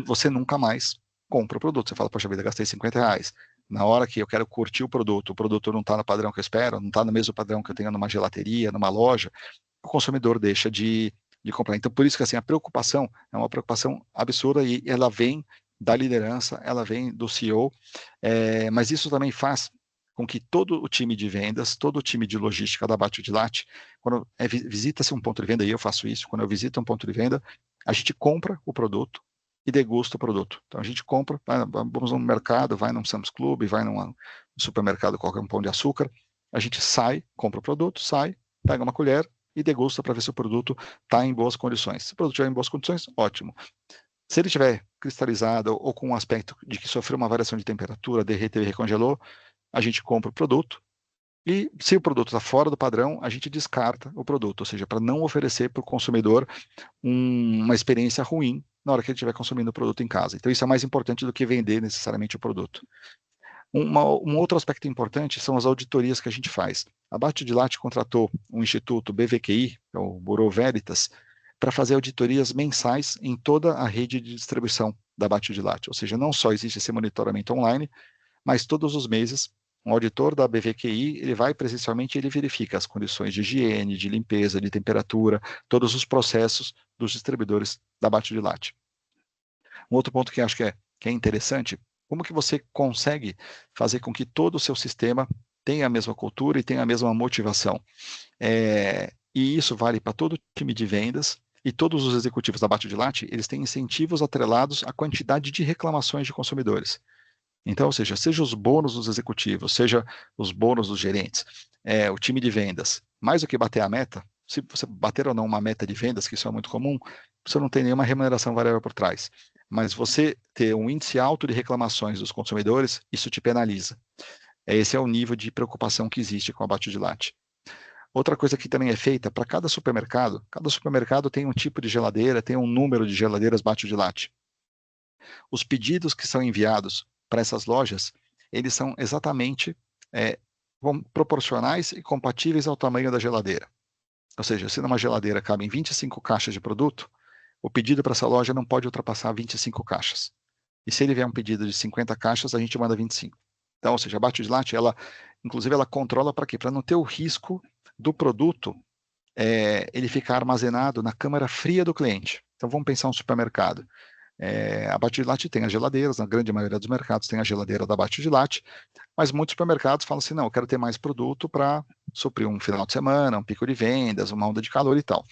você nunca mais compra o produto. Você fala, poxa vida, gastei R$50. Na hora que eu quero curtir o produto não está no padrão que eu espero, não está no mesmo padrão que eu tenho numa gelateria, numa loja, o consumidor deixa de comprar. Então, por isso que assim, a preocupação é uma preocupação absurda e ela vem da liderança, ela vem do CEO, mas isso também faz com que todo o time de vendas, todo o time de logística da Abate de Latte, quando visita-se um ponto de venda, e eu faço isso, quando eu visito um ponto de venda, a gente compra o produto e degusta o produto. Então a gente compra, vamos no mercado, vai num Sam's Club, vai num supermercado, qualquer um pão de açúcar, a gente sai, compra o produto, sai, pega uma colher e degusta para ver se o produto está em boas condições. Se o produto estiver em boas condições, ótimo. Se ele estiver cristalizado ou com um aspecto de que sofreu uma variação de temperatura, derreteu e recongelou, a gente compra o produto. E se o produto está fora do padrão, a gente descarta o produto, ou seja, para não oferecer para o consumidor uma experiência ruim na hora que ele estiver consumindo o produto em casa. Então isso é mais importante do que vender necessariamente o produto. Um outro aspecto importante são as auditorias que a gente faz. A Abate de Latte contratou um instituto BVQI, que é o Bureau Veritas, para fazer auditorias mensais em toda a rede de distribuição da Abate de Latte. Ou seja, não só existe esse monitoramento online, mas todos os meses um auditor da BVQI, ele vai presencialmente e ele verifica as condições de higiene, de limpeza, de temperatura, todos os processos dos distribuidores da Abate de Latte. Um outro ponto que acho que é interessante, como que você consegue fazer com que todo o seu sistema tenha a mesma cultura e tenha a mesma motivação? E isso vale para todo o time de vendas e todos os executivos da Abate de Latte, eles têm incentivos atrelados à quantidade de reclamações de consumidores. Então, ou seja os bônus dos executivos, seja os bônus dos gerentes, o time de vendas, mais do que bater a meta, se você bater ou não uma meta de vendas, que isso é muito comum, você não tem nenhuma remuneração variável por trás. Mas você ter um índice alto de reclamações dos consumidores, isso te penaliza. Esse é o nível de preocupação que existe com a Abate de Latte. Outra coisa que também é feita, para cada supermercado tem um tipo de geladeira, tem um número de geladeiras Abate de Latte. Os pedidos que são enviados para essas lojas, eles são exatamente proporcionais e compatíveis ao tamanho da geladeira. Ou seja, se numa geladeira cabem 25 caixas de produto, o pedido para essa loja não pode ultrapassar 25 caixas. E se ele vier um pedido de 50 caixas, a gente manda 25. Então, ou seja, a Abate de Latte, inclusive, ela controla para quê? Para não ter o risco do produto ele ficar armazenado na câmara fria do cliente. Então, vamos pensar um supermercado. A Abate de Latte tem as geladeiras, na grande maioria dos mercados tem a geladeira da Abate de Latte, mas muitos supermercados falam assim, não, eu quero ter mais produto para suprir um final de semana, um pico de vendas, uma onda de calor e tal.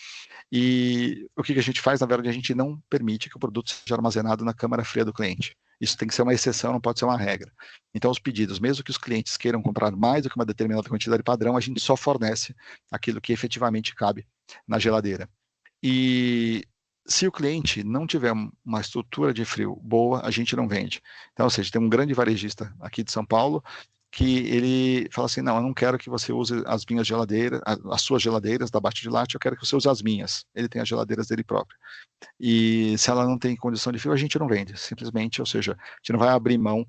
E o que a gente faz, na verdade, a gente não permite que o produto seja armazenado na câmara fria do cliente. Isso tem que ser uma exceção, não pode ser uma regra. Então, os pedidos, mesmo que os clientes queiram comprar mais do que uma determinada quantidade padrão, a gente só fornece aquilo que efetivamente cabe na geladeira. E se o cliente não tiver uma estrutura de frio boa, a gente não vende. Então, ou seja, tem um grande varejista aqui de São Paulo que ele fala assim, não, eu não quero que você use as minhas geladeiras, as suas geladeiras da Abate de Latte, eu quero que você use as minhas. Ele tem as geladeiras dele próprio. E se ela não tem condição de frio, a gente não vende, simplesmente, ou seja, a gente não vai abrir mão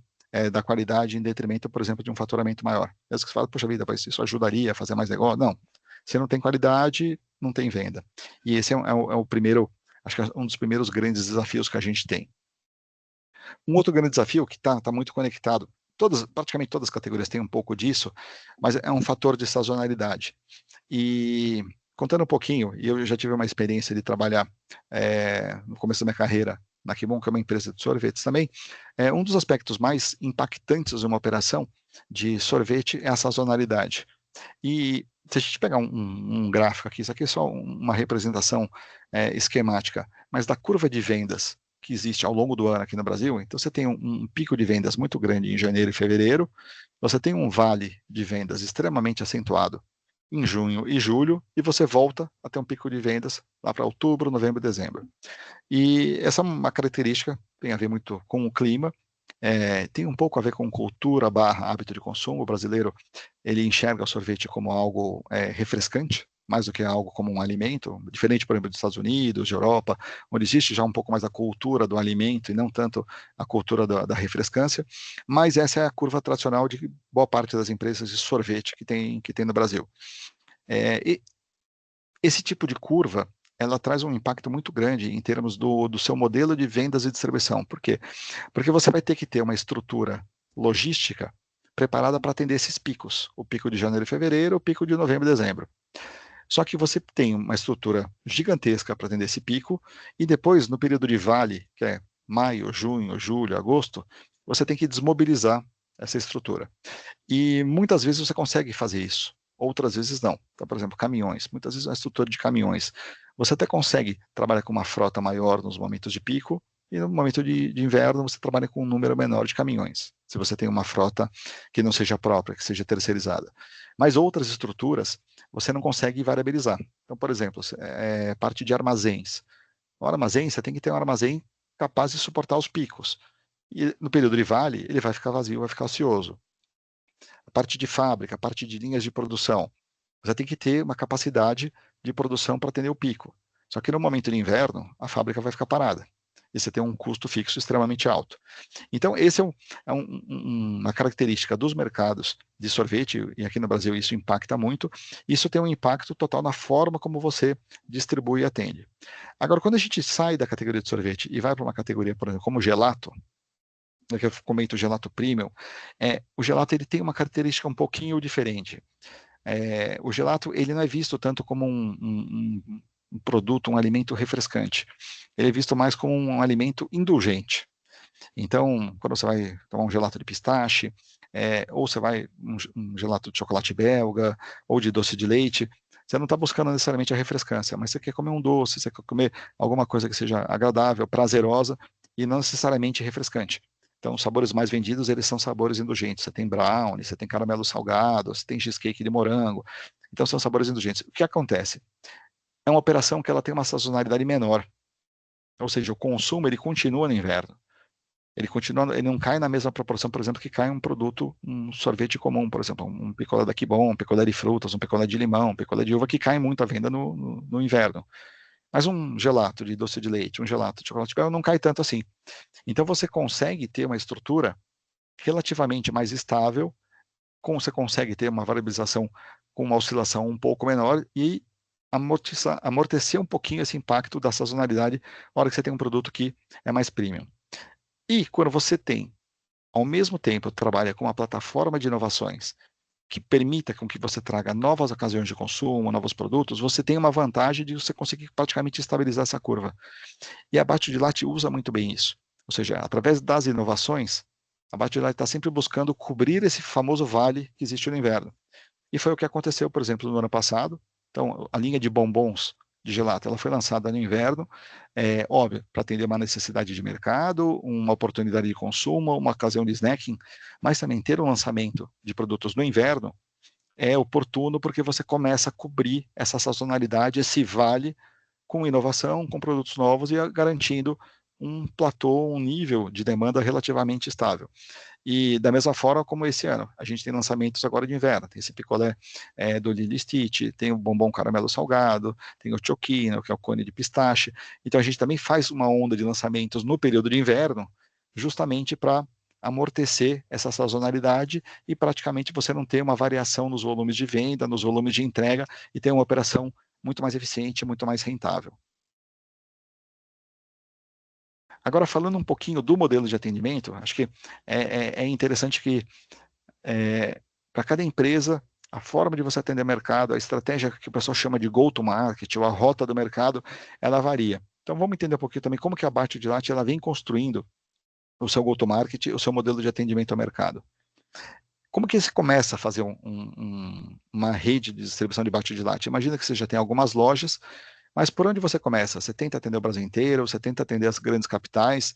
da qualidade em detrimento, por exemplo, de um faturamento maior. Mesmo que você fala, poxa vida, mas isso ajudaria a fazer mais negócio? Não. Se não tem qualidade, não tem venda. E esse é o primeiro, acho que é um dos primeiros grandes desafios que a gente tem. Um outro grande desafio que está muito conectado, praticamente todas as categorias têm um pouco disso, mas é um fator de sazonalidade. E contando um pouquinho, e eu já tive uma experiência de trabalhar no começo da minha carreira na Kibon, que é uma empresa de sorvetes também, um dos aspectos mais impactantes de uma operação de sorvete é a sazonalidade. E se a gente pegar um gráfico aqui, isso aqui é só uma representação esquemática, mas da curva de vendas que existe ao longo do ano aqui no Brasil, então você tem um pico de vendas muito grande em janeiro e fevereiro, você tem um vale de vendas extremamente acentuado em junho e julho, e você volta a ter um pico de vendas lá para outubro, novembro e dezembro. E essa é uma característica, tem a ver muito com o clima, tem um pouco a ver com cultura / hábito de consumo. O brasileiro, ele enxerga o sorvete como algo refrescante, mais do que algo como um alimento, diferente, por exemplo, dos Estados Unidos, de Europa, onde existe já um pouco mais a cultura do alimento e não tanto a cultura da refrescância, mas essa é a curva tradicional de boa parte das empresas de sorvete que tem no Brasil. E esse tipo de curva, ela traz um impacto muito grande em termos do seu modelo de vendas e distribuição. Por quê? Porque você vai ter que ter uma estrutura logística preparada para atender esses picos, o pico de janeiro e fevereiro, o pico de novembro e dezembro. Só que você tem uma estrutura gigantesca para atender esse pico, e depois, no período de vale, que é maio, junho, julho, agosto, você tem que desmobilizar essa estrutura. E muitas vezes você consegue fazer isso, outras vezes não. Então, por exemplo, caminhões. Muitas vezes a estrutura de caminhões, você até consegue trabalhar com uma frota maior nos momentos de pico, e no momento de inverno você trabalha com um número menor de caminhões, se você tem uma frota que não seja própria, que seja terceirizada. Mas outras estruturas você não consegue variabilizar. Então, por exemplo, parte de armazéns. O armazém, você tem que ter um armazém capaz de suportar os picos. E no período de vale, ele vai ficar vazio, vai ficar ocioso. A parte de fábrica, a parte de linhas de produção, você tem que ter uma capacidade de produção para atender o pico. Só que no momento de inverno, a fábrica vai ficar parada. E você tem um custo fixo extremamente alto. Então, esse uma característica dos mercados de sorvete, e aqui no Brasil isso impacta muito. Isso tem um impacto total na forma como você distribui e atende. Agora, quando a gente sai da categoria de sorvete e vai para uma categoria, por exemplo, como gelato, que eu comento o gelato premium, o gelato ele tem uma característica um pouquinho diferente. O gelato ele não é visto tanto como um produto, um alimento refrescante. Ele é visto mais como um alimento indulgente. Então, quando você vai tomar um gelato de pistache, ou você vai um gelato de chocolate belga, ou de doce de leite, você não está buscando necessariamente a refrescância, mas você quer comer um doce, você quer comer alguma coisa que seja agradável, prazerosa, e não necessariamente refrescante. Então, os sabores mais vendidos, eles são sabores indulgentes. Você tem brownie, você tem caramelo salgado, você tem cheesecake de morango. Então, são sabores indulgentes. O que acontece? É uma operação que ela tem uma sazonalidade menor. Ou seja, o consumo, ele continua no inverno. Ele não cai na mesma proporção, por exemplo, que cai um produto, um sorvete comum, por exemplo, um picolé da Kibon, um picolé de frutas, um picolé de limão, um picolé de uva, que cai muito à venda no inverno. Mas um gelato de doce de leite, um gelato de chocolate belga não cai tanto assim. Então você consegue ter uma estrutura relativamente mais estável, você consegue ter uma variabilização com uma oscilação um pouco menor e amortecer um pouquinho esse impacto da sazonalidade na hora que você tem um produto que é mais premium. E quando você tem, ao mesmo tempo, trabalha com uma plataforma de inovações que permita com que você traga novas ocasiões de consumo, novos produtos, você tem uma vantagem de você conseguir praticamente estabilizar essa curva. E a Bate de Latte usa muito bem isso. Ou seja, através das inovações, a Bate de Latte está sempre buscando cobrir esse famoso vale que existe no inverno. E foi o que aconteceu, por exemplo, no ano passado. Então, a linha de bombons de gelato, ela foi lançada no inverno, óbvio, para atender uma necessidade de mercado, uma oportunidade de consumo, uma ocasião de snacking, mas também ter um lançamento de produtos no inverno é oportuno porque você começa a cobrir essa sazonalidade, esse vale, com inovação, com produtos novos e garantindo um platô, um nível de demanda relativamente estável. E da mesma forma como esse ano, a gente tem lançamentos agora de inverno, tem esse picolé do Lily Stitch, tem o bombom caramelo salgado, tem o Choquino, que é o cone de pistache. Então a gente também faz uma onda de lançamentos no período de inverno, justamente para amortecer essa sazonalidade e praticamente você não ter uma variação nos volumes de venda, nos volumes de entrega e ter uma operação muito mais eficiente, muito mais rentável. Agora, falando um pouquinho do modelo de atendimento, acho que é interessante que para cada empresa a forma de você atender o mercado, a estratégia que o pessoal chama de go-to-market, ou a rota do mercado, ela varia. Então, vamos entender um pouquinho também como que a Bate de Latte ela vem construindo o seu go-to-market, o seu modelo de atendimento ao mercado. Como que você começa a fazer uma rede de distribuição de bate de latte? Imagina que você já tem algumas lojas, mas por onde você começa? Você tenta atender o Brasil inteiro, você tenta atender as grandes capitais,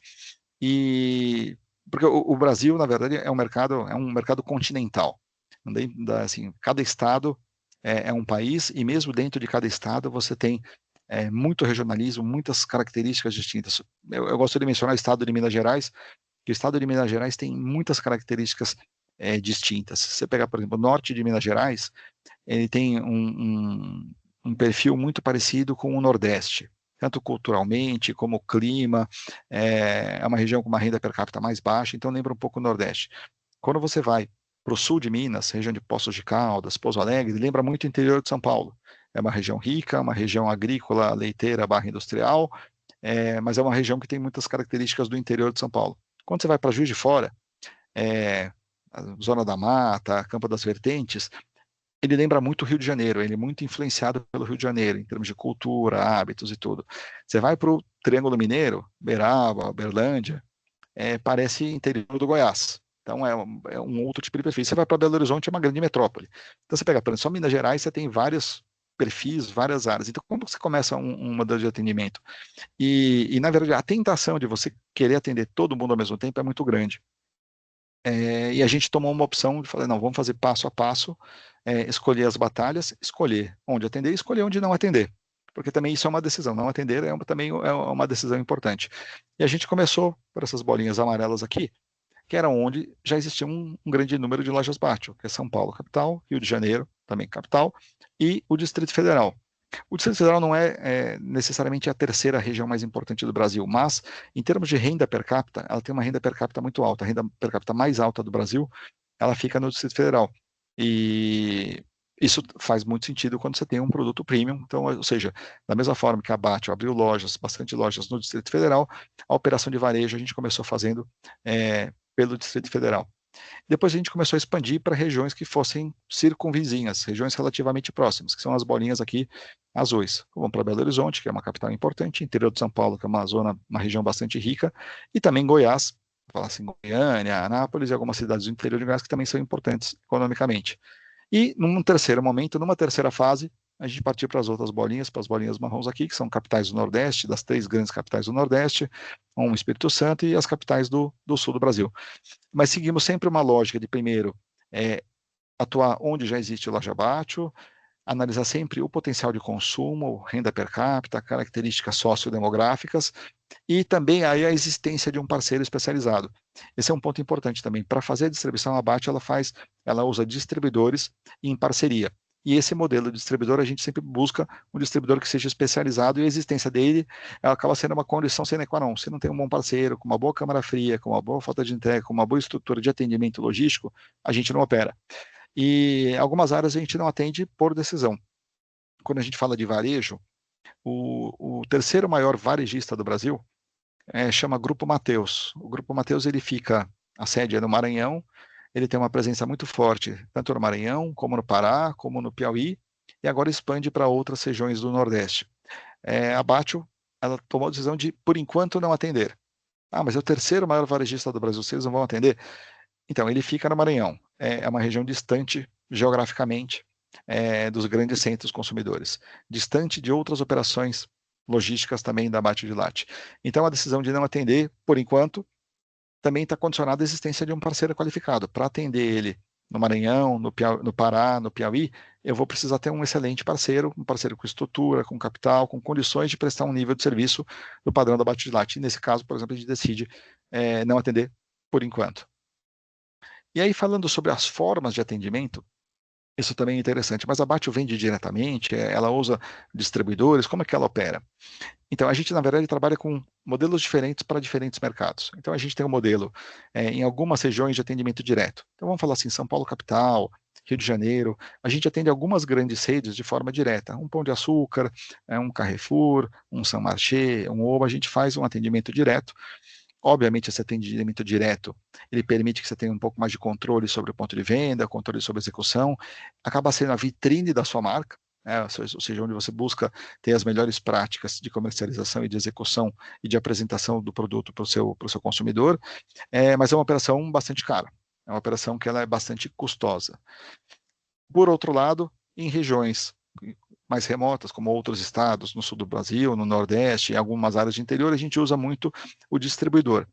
e porque o Brasil, na verdade, é um mercado continental. Assim, cada estado é um país, e mesmo dentro de cada estado você tem muito regionalismo, muitas características distintas. Eu gosto de mencionar o estado de Minas Gerais, que o estado de Minas Gerais tem muitas características distintas. Se você pegar, por exemplo, o norte de Minas Gerais, ele tem um perfil muito parecido com o Nordeste, tanto culturalmente como clima, é uma região com uma renda per capita mais baixa, então lembra um pouco o Nordeste. Quando você vai para o sul de Minas, região de Poços de Caldas, Pouso Alegre, lembra muito o interior de São Paulo. É uma região rica, uma região agrícola, leiteira, barra industrial, mas é uma região que tem muitas características do interior de São Paulo. Quando você vai para Juiz de Fora, a Zona da Mata, Campo das Vertentes, ele lembra muito o Rio de Janeiro, ele é muito influenciado pelo Rio de Janeiro, em termos de cultura, hábitos e tudo. Você vai para o Triângulo Mineiro, Beraba, Berlândia, parece interior do Goiás. Então é um outro tipo de perfil. Você vai para Belo Horizonte, é uma grande metrópole. Então você pega, por exemplo, só Minas Gerais, você tem vários perfis, várias áreas. Então como você começa um modelo de atendimento? E na verdade, a tentação de você querer atender todo mundo ao mesmo tempo é muito grande. E a gente tomou uma opção de falar, não, vamos fazer passo a passo, escolher as batalhas, escolher onde atender e escolher onde não atender. Porque também isso é uma decisão, não atender também é uma decisão importante. E a gente começou por essas bolinhas amarelas aqui, que era onde já existia um grande número de lojas Batio, que é São Paulo, capital, Rio de Janeiro, também capital, e o Distrito Federal. O Distrito Federal não é necessariamente a terceira região mais importante do Brasil, mas em termos de renda per capita, ela tem uma renda per capita muito alta. A renda per capita mais alta do Brasil, ela fica no Distrito Federal. E isso faz muito sentido quando você tem um produto premium. Então, ou seja, da mesma forma que a Batio abriu lojas, bastante lojas no Distrito Federal, a operação de varejo a gente começou fazendo pelo Distrito Federal. Depois a gente começou a expandir para regiões que fossem circunvizinhas, regiões relativamente próximas, que são as bolinhas aqui azuis. Vamos para Belo Horizonte, que é uma capital importante, interior de São Paulo, que é uma região bastante rica, e também Goiás, falar assim, Goiânia, Anápolis e algumas cidades do interior de Goiás que também são importantes economicamente. E num terceiro momento, numa terceira fase, a gente partiu para as outras bolinhas, para as bolinhas marrons aqui, que são capitais do Nordeste, das 3 grandes capitais do Nordeste, Espírito Santo e as capitais do sul do Brasil. Mas seguimos sempre uma lógica de, primeiro, atuar onde já existe loja Batio, analisar sempre o potencial de consumo, renda per capita, características sociodemográficas e também aí a existência de um parceiro especializado. Esse é um ponto importante também. Para fazer a distribuição, a Batio ela usa distribuidores em parceria. E esse modelo de distribuidor, a gente sempre busca um distribuidor que seja especializado e a existência dele ela acaba sendo uma condição sine qua non. Se não tem um bom parceiro, com uma boa câmara fria, com uma boa falta de entrega, com uma boa estrutura de atendimento logístico, a gente não opera. E algumas áreas a gente não atende por decisão. Quando a gente fala de varejo, o terceiro maior varejista do Brasil chama Grupo Mateus. O Grupo Mateus, a sede é no Maranhão, ele tem uma presença muito forte, tanto no Maranhão, como no Pará, como no Piauí, e agora expande para outras regiões do Nordeste. A Batio, ela tomou a decisão de, por enquanto, não atender. Mas é o terceiro maior varejista do Brasil, vocês não vão atender? Então, ele fica no Maranhão. É uma região distante, geograficamente, dos grandes centros consumidores. Distante de outras operações logísticas também da Bate de Latte. Então, a decisão de não atender, por enquanto, também está condicionada à existência de um parceiro qualificado. Para atender ele no Maranhão, no Pará, no Piauí, eu vou precisar ter um excelente parceiro, um parceiro com estrutura, com capital, com condições de prestar um nível de serviço do padrão da Bate de Latte. E nesse caso, por exemplo, a gente decide não atender por enquanto. E aí, falando sobre as formas de atendimento, isso também é interessante, mas a Batio vende diretamente, ela usa distribuidores, como é que ela opera? Então, a gente, na verdade, trabalha com modelos diferentes para diferentes mercados. Então, a gente tem um modelo em algumas regiões de atendimento direto. Então, vamos falar assim, São Paulo capital, Rio de Janeiro, a gente atende algumas grandes redes de forma direta. Um Pão de Açúcar, um Carrefour, um Saint Marché, um Oba, a gente faz um atendimento direto Obviamente, esse atendimento direto, ele permite que você tenha um pouco mais de controle sobre o ponto de venda, controle sobre a execução, acaba sendo a vitrine da sua marca, né? Ou seja, onde você busca ter as melhores práticas de comercialização e de execução e de apresentação do produto para o seu consumidor, mas é uma operação bastante cara, é uma operação que ela é bastante custosa. Por outro lado, em regiões mais remotas, como outros estados, no sul do Brasil, no Nordeste, em algumas áreas de interior, a gente usa muito o distribuidor.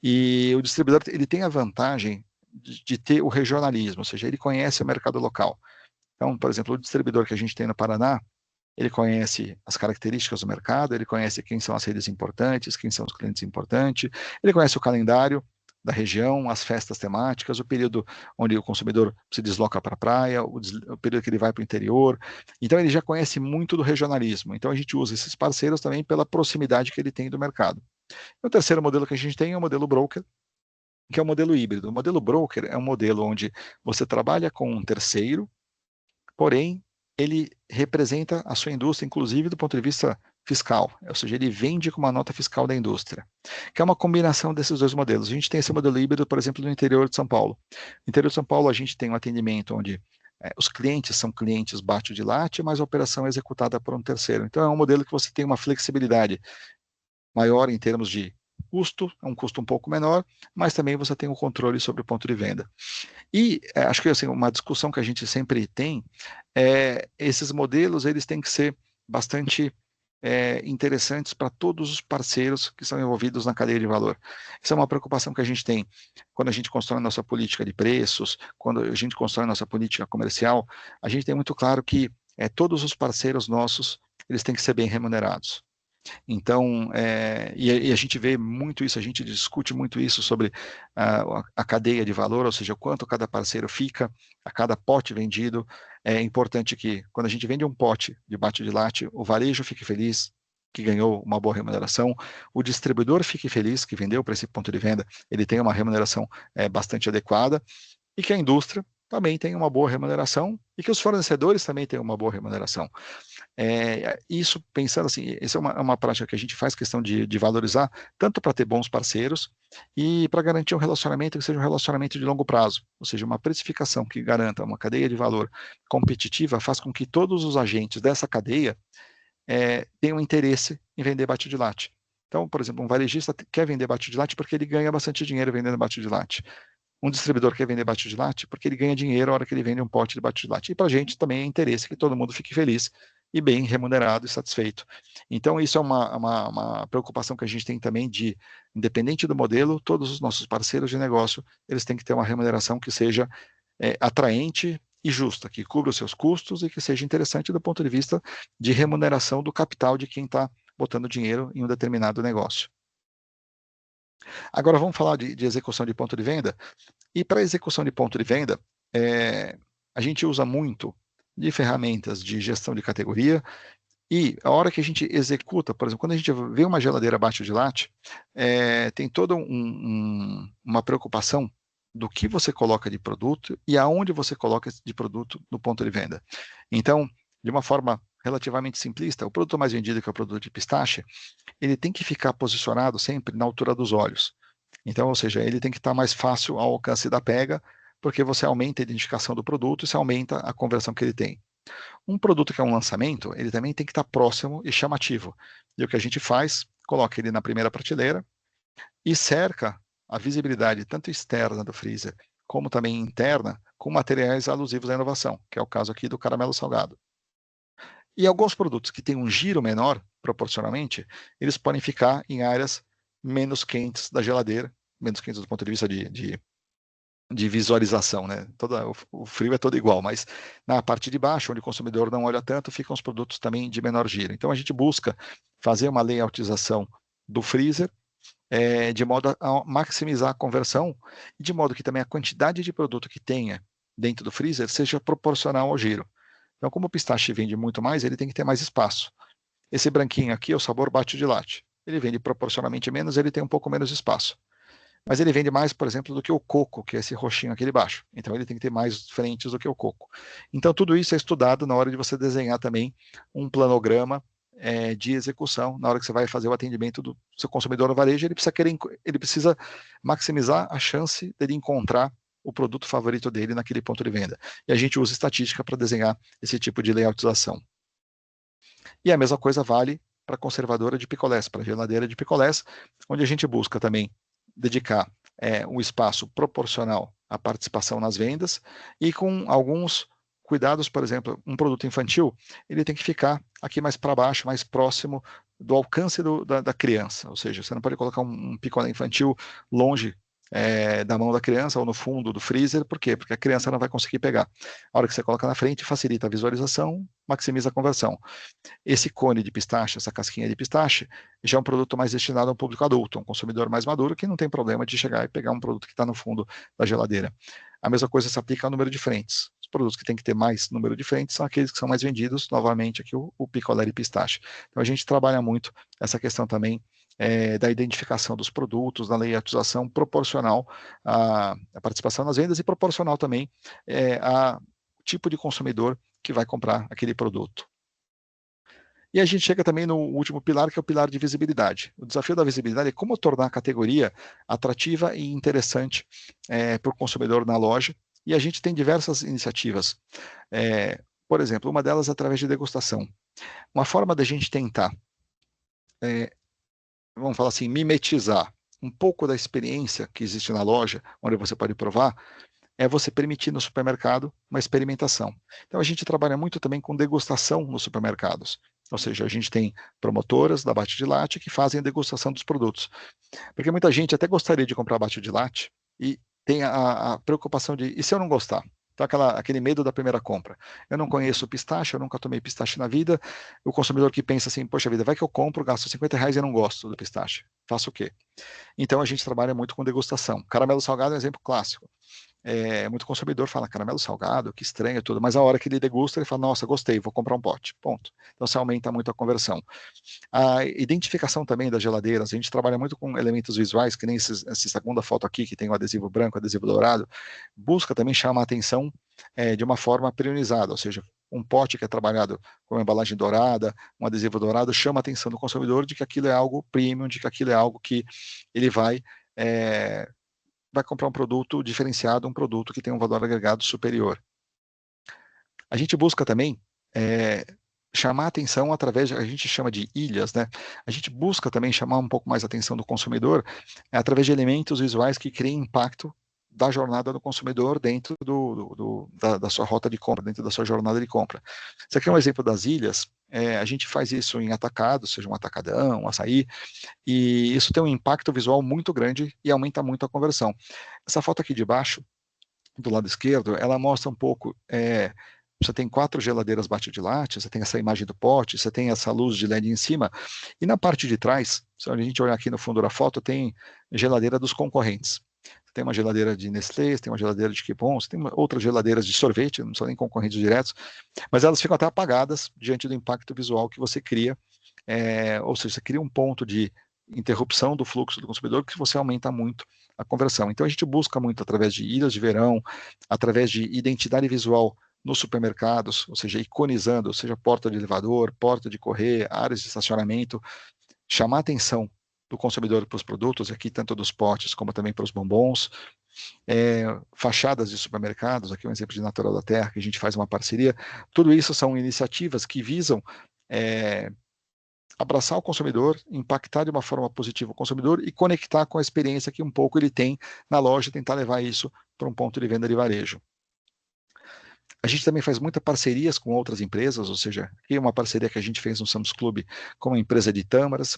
E o distribuidor, ele tem a vantagem de ter o regionalismo, ou seja, ele conhece o mercado local. Então, por exemplo, o distribuidor que a gente tem no Paraná, ele conhece as características do mercado, ele conhece quem são as redes importantes, quem são os clientes importantes, ele conhece o calendário da região, as festas temáticas, o período onde o consumidor se desloca para a praia, o período que ele vai para o interior. Então, ele já conhece muito do regionalismo. Então, a gente usa esses parceiros também pela proximidade que ele tem do mercado. E o terceiro modelo que a gente tem é o modelo broker, que é o modelo híbrido. O modelo broker é um modelo onde você trabalha com um terceiro, porém, ele representa a sua indústria, inclusive do ponto de vista fiscal, ou seja, ele vende com uma nota fiscal da indústria, que é uma combinação desses dois modelos. A gente tem esse modelo híbrido, por exemplo, no interior de São Paulo. No interior de São Paulo, a gente tem um atendimento onde os clientes são clientes bate de latte, mas a operação é executada por um terceiro. Então, é um modelo que você tem uma flexibilidade maior em termos de custo, é um custo um pouco menor, mas também você tem o controle sobre o ponto de venda. E acho que assim, uma discussão que a gente sempre tem esses modelos eles têm que ser bastante interessantes para todos os parceiros que são envolvidos na cadeia de valor. Essa é uma preocupação que a gente tem quando a gente constrói nossa política de preços, quando a gente constrói nossa política comercial, a gente tem muito claro que todos os parceiros nossos eles têm que ser bem remunerados. Então, e a gente vê muito isso, a gente discute muito isso sobre a cadeia de valor, ou seja, quanto cada parceiro fica a cada pote vendido. É importante que, quando a gente vende um pote de bate de latte, o varejo fique feliz, que ganhou uma boa remuneração, o distribuidor fique feliz, que vendeu para esse ponto de venda, ele tem uma remuneração bastante adequada, e que a indústria também tenha uma boa remuneração, e que os fornecedores também tenham uma boa remuneração. Isso, pensando assim, essa é uma prática que a gente faz questão de valorizar, tanto para ter bons parceiros e para garantir um relacionamento que seja um relacionamento de longo prazo, ou seja, uma precificação que garanta uma cadeia de valor competitiva faz com que todos os agentes dessa cadeia tenham interesse em vender bate de latte. Então, por exemplo, um varejista quer vender bate de latte porque ele ganha bastante dinheiro vendendo bate de latte. Um distribuidor quer vender bate de latte porque ele ganha dinheiro na hora que ele vende um pote de bate de latte. E para a gente também é interesse que todo mundo fique feliz e bem remunerado e satisfeito. Então, isso é uma preocupação que a gente tem também de, independente do modelo, todos os nossos parceiros de negócio, eles têm que ter uma remuneração que seja atraente e justa, que cubra os seus custos e que seja interessante do ponto de vista de remuneração do capital de quem está botando dinheiro em um determinado negócio. Agora vamos falar de execução de ponto de venda. E para execução de ponto de venda, a gente usa muito de ferramentas de gestão de categoria, e a hora que a gente executa, por exemplo, quando a gente vê uma geladeira abaixo de latte, tem toda uma preocupação do que você coloca de produto e aonde você coloca de produto no ponto de venda. Então, de uma forma relativamente simplista, o produto mais vendido, que é o produto de pistache, ele tem que ficar posicionado sempre na altura dos olhos. Então, ou seja, ele tem que estar mais fácil ao alcance da pega, porque você aumenta a identificação do produto e você aumenta a conversão que ele tem. Um produto que é um lançamento, ele também tem que estar próximo e chamativo. E o que a gente faz, coloca ele na primeira prateleira e cerca a visibilidade tanto externa do freezer, como também interna, com materiais alusivos à inovação, que é o caso aqui do caramelo salgado. E alguns produtos que têm um giro menor, proporcionalmente, eles podem ficar em áreas menos quentes da geladeira, menos quentes do ponto de vista de visualização, né? O frio é todo igual, mas na parte de baixo, onde o consumidor não olha tanto, ficam os produtos também de menor giro. Então, a gente busca fazer uma layoutização do freezer, de modo a maximizar a conversão, e de modo que também a quantidade de produto que tenha dentro do freezer seja proporcional ao giro. Então, como o pistache vende muito mais, ele tem que ter mais espaço. Esse branquinho aqui é o sabor bate de latte. Ele vende proporcionalmente menos, ele tem um pouco menos espaço. Mas ele vende mais, por exemplo, do que o coco, que é esse roxinho aqui de baixo. Então, ele tem que ter mais frentes do que o coco. Então, tudo isso é estudado na hora de você desenhar também um planograma de execução. Na hora que você vai fazer o atendimento do seu consumidor no varejo, ele precisa maximizar a chance dele encontrar o produto favorito dele naquele ponto de venda. E a gente usa estatística para desenhar esse tipo de layoutização. E a mesma coisa vale para a conservadora de picolés, para a geladeira de picolés, onde a gente busca também dedicar um espaço proporcional à participação nas vendas e com alguns cuidados. Por exemplo, um produto infantil, ele tem que ficar aqui mais para baixo, mais próximo do alcance da criança, ou seja, você não pode colocar um picolé infantil longe da mão da criança ou no fundo do freezer. Por quê? Porque a criança não vai conseguir pegar. A hora que você coloca na frente, facilita a visualização, maximiza a conversão. Esse cone de pistache, essa casquinha de pistache, já é um produto mais destinado a um público adulto, um consumidor mais maduro, que não tem problema de chegar e pegar um produto que está no fundo da geladeira. A mesma coisa se aplica ao número de frentes. Os produtos que têm que ter mais número de frentes são aqueles que são mais vendidos, novamente aqui o picolé de pistache. Então a gente trabalha muito essa questão também da identificação dos produtos, da layoutização proporcional à participação nas vendas e proporcional também ao tipo de consumidor que vai comprar aquele produto. E a gente chega também no último pilar, que é o pilar de visibilidade. O desafio da visibilidade é como tornar a categoria atrativa e interessante para o consumidor na loja, e a gente tem diversas iniciativas. Por exemplo, uma delas é através de degustação. Uma forma da gente tentar, vamos falar assim, mimetizar um pouco da experiência que existe na loja, onde você pode provar, é você permitir no supermercado uma experimentação. Então a gente trabalha muito também com degustação nos supermercados. Ou seja, a gente tem promotoras da Bate de Latte que fazem a degustação dos produtos. Porque muita gente até gostaria de comprar Bate de Latte e tem a preocupação de, e se eu não gostar? Então aquele medo da primeira compra. Eu não conheço pistache, eu nunca tomei pistache na vida. O consumidor que pensa assim, poxa vida, vai que eu compro, gasto R$50 e não gosto do pistache. Faço o quê? Então a gente trabalha muito com degustação. Caramelo salgado é um exemplo clássico. Muito consumidor fala, caramelo salgado, que estranho tudo, mas a hora que ele degusta, ele fala, nossa, gostei, vou comprar um pote, ponto. Então você aumenta muito a conversão. A identificação também das geladeiras, a gente trabalha muito com elementos visuais, que nem essa segunda foto aqui, que tem o adesivo branco, o adesivo dourado, busca também chamar a atenção de uma forma priorizada, ou seja, um pote que é trabalhado com uma embalagem dourada, um adesivo dourado, chama a atenção do consumidor de que aquilo é algo premium, de que aquilo é algo que ele vai comprar um produto diferenciado, um produto que tem um valor agregado superior. A gente busca também chamar a atenção através, a gente chama de ilhas, né? A gente busca também chamar um pouco mais a atenção do consumidor através de elementos visuais que criem impacto da jornada do consumidor dentro da sua rota de compra, dentro da sua jornada de compra. Isso aqui é um exemplo das ilhas. A gente faz isso em atacado, seja um atacadão, um açaí, e isso tem um impacto visual muito grande e aumenta muito a conversão. Essa foto aqui de baixo, do lado esquerdo, ela mostra um pouco, você tem 4 geladeiras Bate de Latte, você tem essa imagem do pote, você tem essa luz de LED em cima, e na parte de trás, se a gente olhar aqui no fundo da foto, tem geladeira dos concorrentes. Tem uma geladeira de Nestlé, tem uma geladeira de Kibon, tem outras geladeiras de sorvete, não são nem concorrentes diretos, mas elas ficam até apagadas diante do impacto visual que você cria, ou seja, você cria um ponto de interrupção do fluxo do consumidor que você aumenta muito a conversão. Então a gente busca muito através de ilhas de verão, através de identidade visual nos supermercados, ou seja, iconizando, ou seja, porta de elevador, porta de correr, áreas de estacionamento, chamar a atenção do consumidor para os produtos, aqui tanto dos potes como também para os bombons, fachadas de supermercados, aqui um exemplo de Natural da Terra, que a gente faz uma parceria. Tudo isso são iniciativas que visam abraçar o consumidor, impactar de uma forma positiva o consumidor e conectar com a experiência que um pouco ele tem na loja, tentar levar isso para um ponto de venda de varejo. A gente também faz muitas parcerias com outras empresas, ou seja, aqui é uma parceria que a gente fez no Sam's Club com uma empresa de tâmaras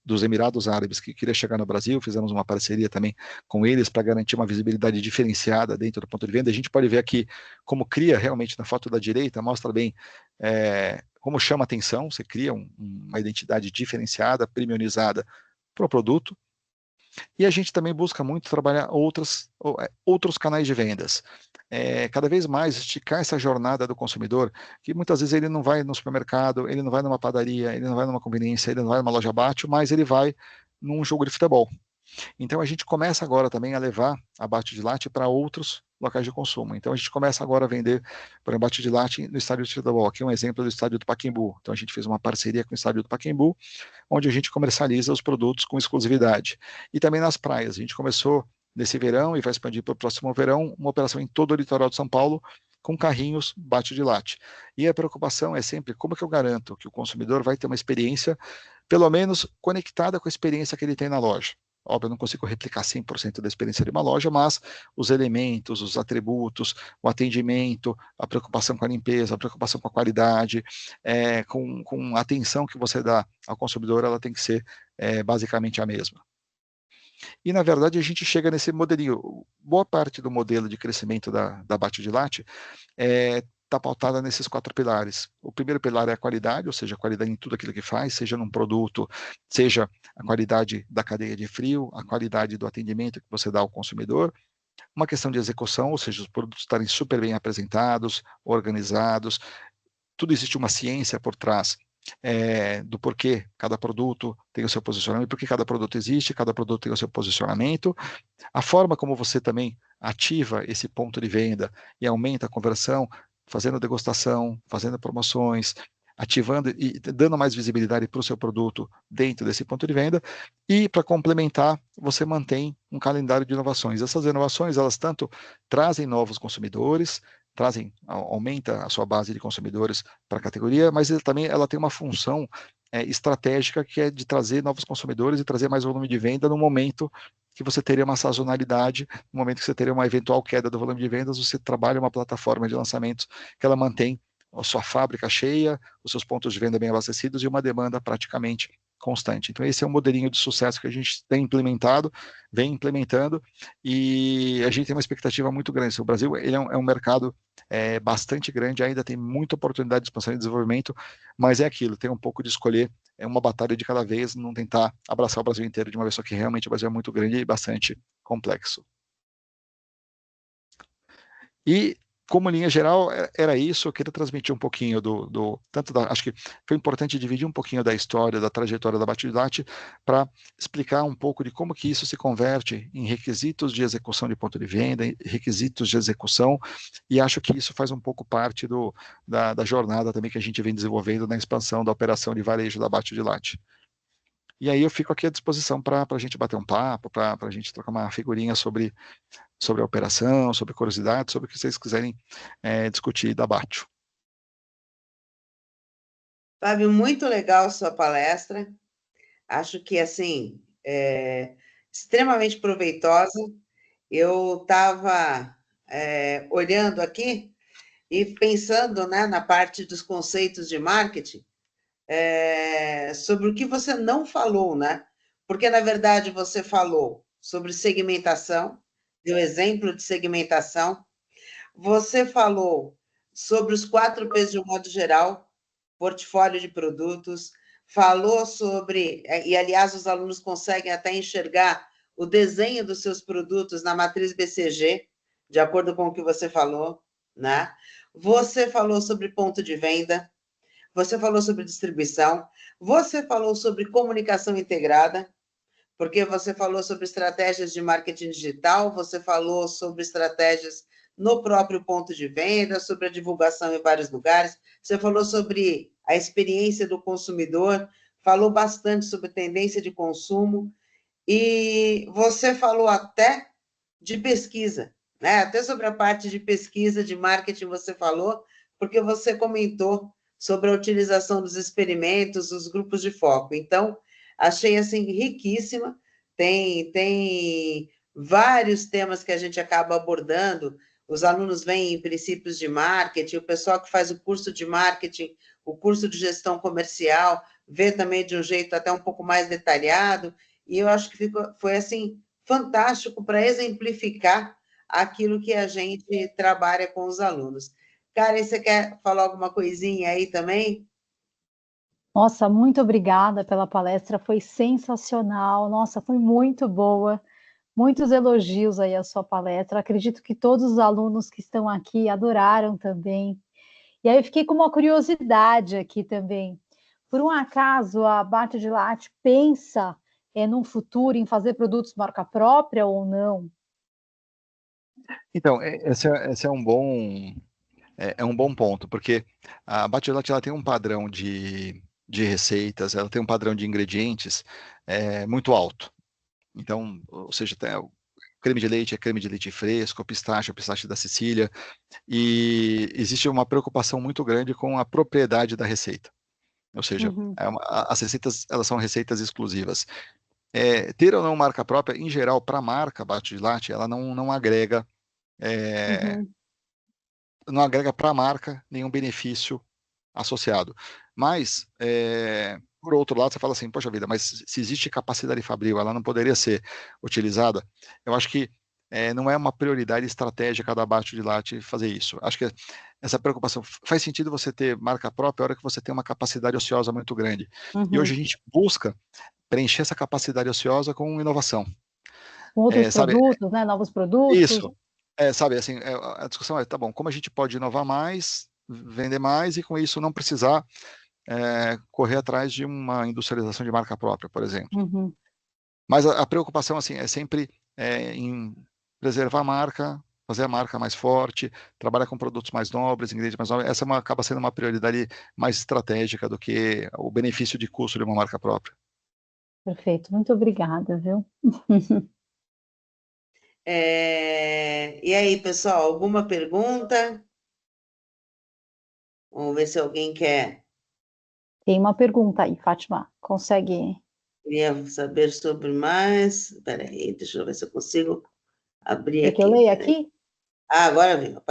dos Emirados Árabes que queria chegar no Brasil, fizemos uma parceria também com eles para garantir uma visibilidade diferenciada dentro do ponto de venda. A gente pode ver aqui como cria realmente na foto da direita, mostra bem como chama atenção, você cria uma identidade diferenciada, premiumizada para o produto. E a gente também busca muito trabalhar outros canais de vendas. Cada vez mais esticar essa jornada do consumidor, que muitas vezes ele não vai no supermercado, ele não vai numa padaria, ele não vai numa conveniência, ele não vai numa loja Bate, mas ele vai num jogo de futebol. Então a gente começa agora também a levar a Bate de Latte para outros locais de consumo. Então, a gente começa agora a vender, por exemplo, abate de latte no estádio de futebol. Aqui é um exemplo do estádio do Pacaembu. Então, a gente fez uma parceria com o estádio do Pacaembu, onde a gente comercializa os produtos com exclusividade. E também nas praias. A gente começou nesse verão e vai expandir para o próximo verão uma operação em todo o litoral de São Paulo, com carrinhos bate de latte. E a preocupação é sempre como que eu garanto que o consumidor vai ter uma experiência, pelo menos conectada com a experiência que ele tem na loja. Óbvio, eu não consigo replicar 100% da experiência de uma loja, mas os elementos, os atributos, o atendimento, a preocupação com a limpeza, a preocupação com a qualidade, com a atenção que você dá ao consumidor, ela tem que ser basicamente a mesma. E, na verdade, a gente chega nesse modelinho. Boa parte do modelo de crescimento da Bate de Latte está pautada nesses 4 pilares. O primeiro pilar é a qualidade, ou seja, a qualidade em tudo aquilo que faz, seja num produto, seja a qualidade da cadeia de frio, a qualidade do atendimento que você dá ao consumidor. Uma questão de execução, ou seja, os produtos estarem super bem apresentados, organizados. Tudo existe uma ciência por trás do porquê cada produto tem o seu posicionamento, porque cada produto existe, cada produto tem o seu posicionamento, a forma como você também ativa esse ponto de venda e aumenta a conversão, fazendo degustação, fazendo promoções, ativando e dando mais visibilidade para o seu produto dentro desse ponto de venda, e para complementar, você mantém um calendário de inovações. Essas inovações, elas tanto trazem novos consumidores, aumenta a sua base de consumidores para a categoria, mas ela tem uma função estratégica, que é de trazer novos consumidores e trazer mais volume de venda no momento que você teria uma sazonalidade, no momento que você teria uma eventual queda do volume de vendas, você trabalha uma plataforma de lançamentos que ela mantém a sua fábrica cheia, os seus pontos de venda bem abastecidos e uma demanda praticamente constante. Então, esse é um modelinho de sucesso que a gente tem implementado, vem implementando, e a gente tem uma expectativa muito grande. O Brasil ele é um mercado bastante grande, ainda tem muita oportunidade de expansão e desenvolvimento, mas é aquilo, tem um pouco de escolher, é uma batalha de cada vez, não tentar abraçar o Brasil inteiro de uma vez só, que realmente o Brasil é muito grande e bastante complexo. E, como linha geral, era isso. Eu queria transmitir um pouquinho acho que foi importante dividir um pouquinho da história, da trajetória da Bate de Latte, para explicar um pouco de como que isso se converte em requisitos de execução de ponto de venda, requisitos de execução, e acho que isso faz um pouco parte da jornada também que a gente vem desenvolvendo na expansão da operação de varejo da Bate de Latte. E aí eu fico aqui à disposição para a gente bater um papo, para a gente trocar uma figurinha sobre a operação, sobre curiosidades, sobre o que vocês quiserem discutir da Bate. Fábio, muito legal a sua palestra. Acho que, assim, extremamente proveitosa. Eu estava olhando aqui e pensando, né, na parte dos conceitos de marketing, sobre o que você não falou, né? Porque, na verdade, você falou sobre segmentação, deu exemplo de segmentação, você falou sobre os 4 P's de um modo geral, portfólio de produtos, falou sobre, e aliás, os alunos conseguem até enxergar o desenho dos seus produtos na matriz BCG, de acordo com o que você falou, né? Você falou sobre ponto de venda, você falou sobre distribuição, você falou sobre comunicação integrada, porque você falou sobre estratégias de marketing digital, você falou sobre estratégias no próprio ponto de venda, sobre a divulgação em vários lugares, você falou sobre a experiência do consumidor, falou bastante sobre tendência de consumo, e você falou até de pesquisa, né? Até sobre a parte de pesquisa, de marketing você falou, porque você comentou sobre a utilização dos experimentos, os grupos de foco. Então, achei, assim, riquíssima, tem vários temas que a gente acaba abordando, os alunos vêm em princípios de marketing, o pessoal que faz o curso de marketing, o curso de gestão comercial, vê também de um jeito até um pouco mais detalhado, e eu acho que foi, assim, fantástico para exemplificar aquilo que a gente trabalha com os alunos. Karen, você quer falar alguma coisinha aí também? Nossa, muito obrigada pela palestra, foi sensacional, nossa, foi muito boa, muitos elogios aí à sua palestra, acredito que todos os alunos que estão aqui adoraram também. E aí eu fiquei com uma curiosidade aqui também. Por um acaso a Bate de Latte pensa num futuro em fazer produtos marca própria ou não? Então, esse é um bom ponto, porque a Batiolate ela tem um padrão de receitas, ela tem um padrão de ingredientes muito alto. Então, ou seja, o creme de leite é creme de leite fresco, pistache é pistache da Sicília, e existe uma preocupação muito grande com a propriedade da receita. Ou seja, Uhum, as receitas elas são receitas exclusivas. Ter ou não marca própria, em geral, para a marca Batiolate, ela não agrega é, uhum, não agrega para a marca nenhum benefício associado. Mas, por outro lado, você fala assim, poxa vida, mas se existe capacidade fabril, ela não poderia ser utilizada? Eu acho que não é uma prioridade estratégica da Bate de Latte fazer isso. Acho que essa preocupação faz sentido você ter marca própria a hora que você tem uma capacidade ociosa muito grande. E hoje uhum. a gente busca preencher essa capacidade ociosa com inovação. Com outros Sabe, produtos, né? Novos produtos. isso. Sabe, assim, a discussão tá bom, como a gente pode inovar mais, vender mais e com isso não precisar correr atrás de uma industrialização de marca própria, por exemplo. Uhum. Mas a preocupação assim é sempre em preservar a marca, fazer a marca mais forte, trabalhar com produtos mais nobres, ingredientes mais nobres. Essa acaba sendo uma prioridade mais estratégica do que o benefício de custo de uma marca própria. Perfeito, muito obrigada, viu? E aí, pessoal, alguma pergunta? Vamos ver se alguém Tem uma pergunta aí, Fátima. Consegue? queria saber sobre mais. Espera aí, deixa eu ver se eu consigo abrir Quer que eu aqui. leia Peraí. aqui? Ah, agora veio.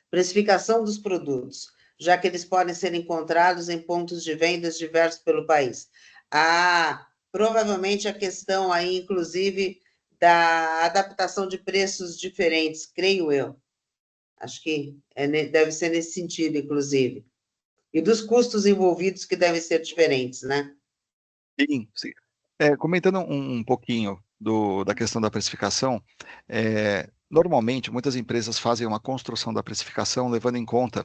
Precificação dos produtos, já que eles podem ser encontrados em pontos de vendas diversos pelo país. Ah, provavelmente a questão aí, inclusive, da adaptação de preços diferentes, creio eu. Acho que deve ser nesse sentido, inclusive. E dos custos envolvidos que devem ser diferentes, né? Sim, sim. Comentando um pouquinho da questão da precificação, normalmente muitas empresas fazem uma construção da precificação levando em conta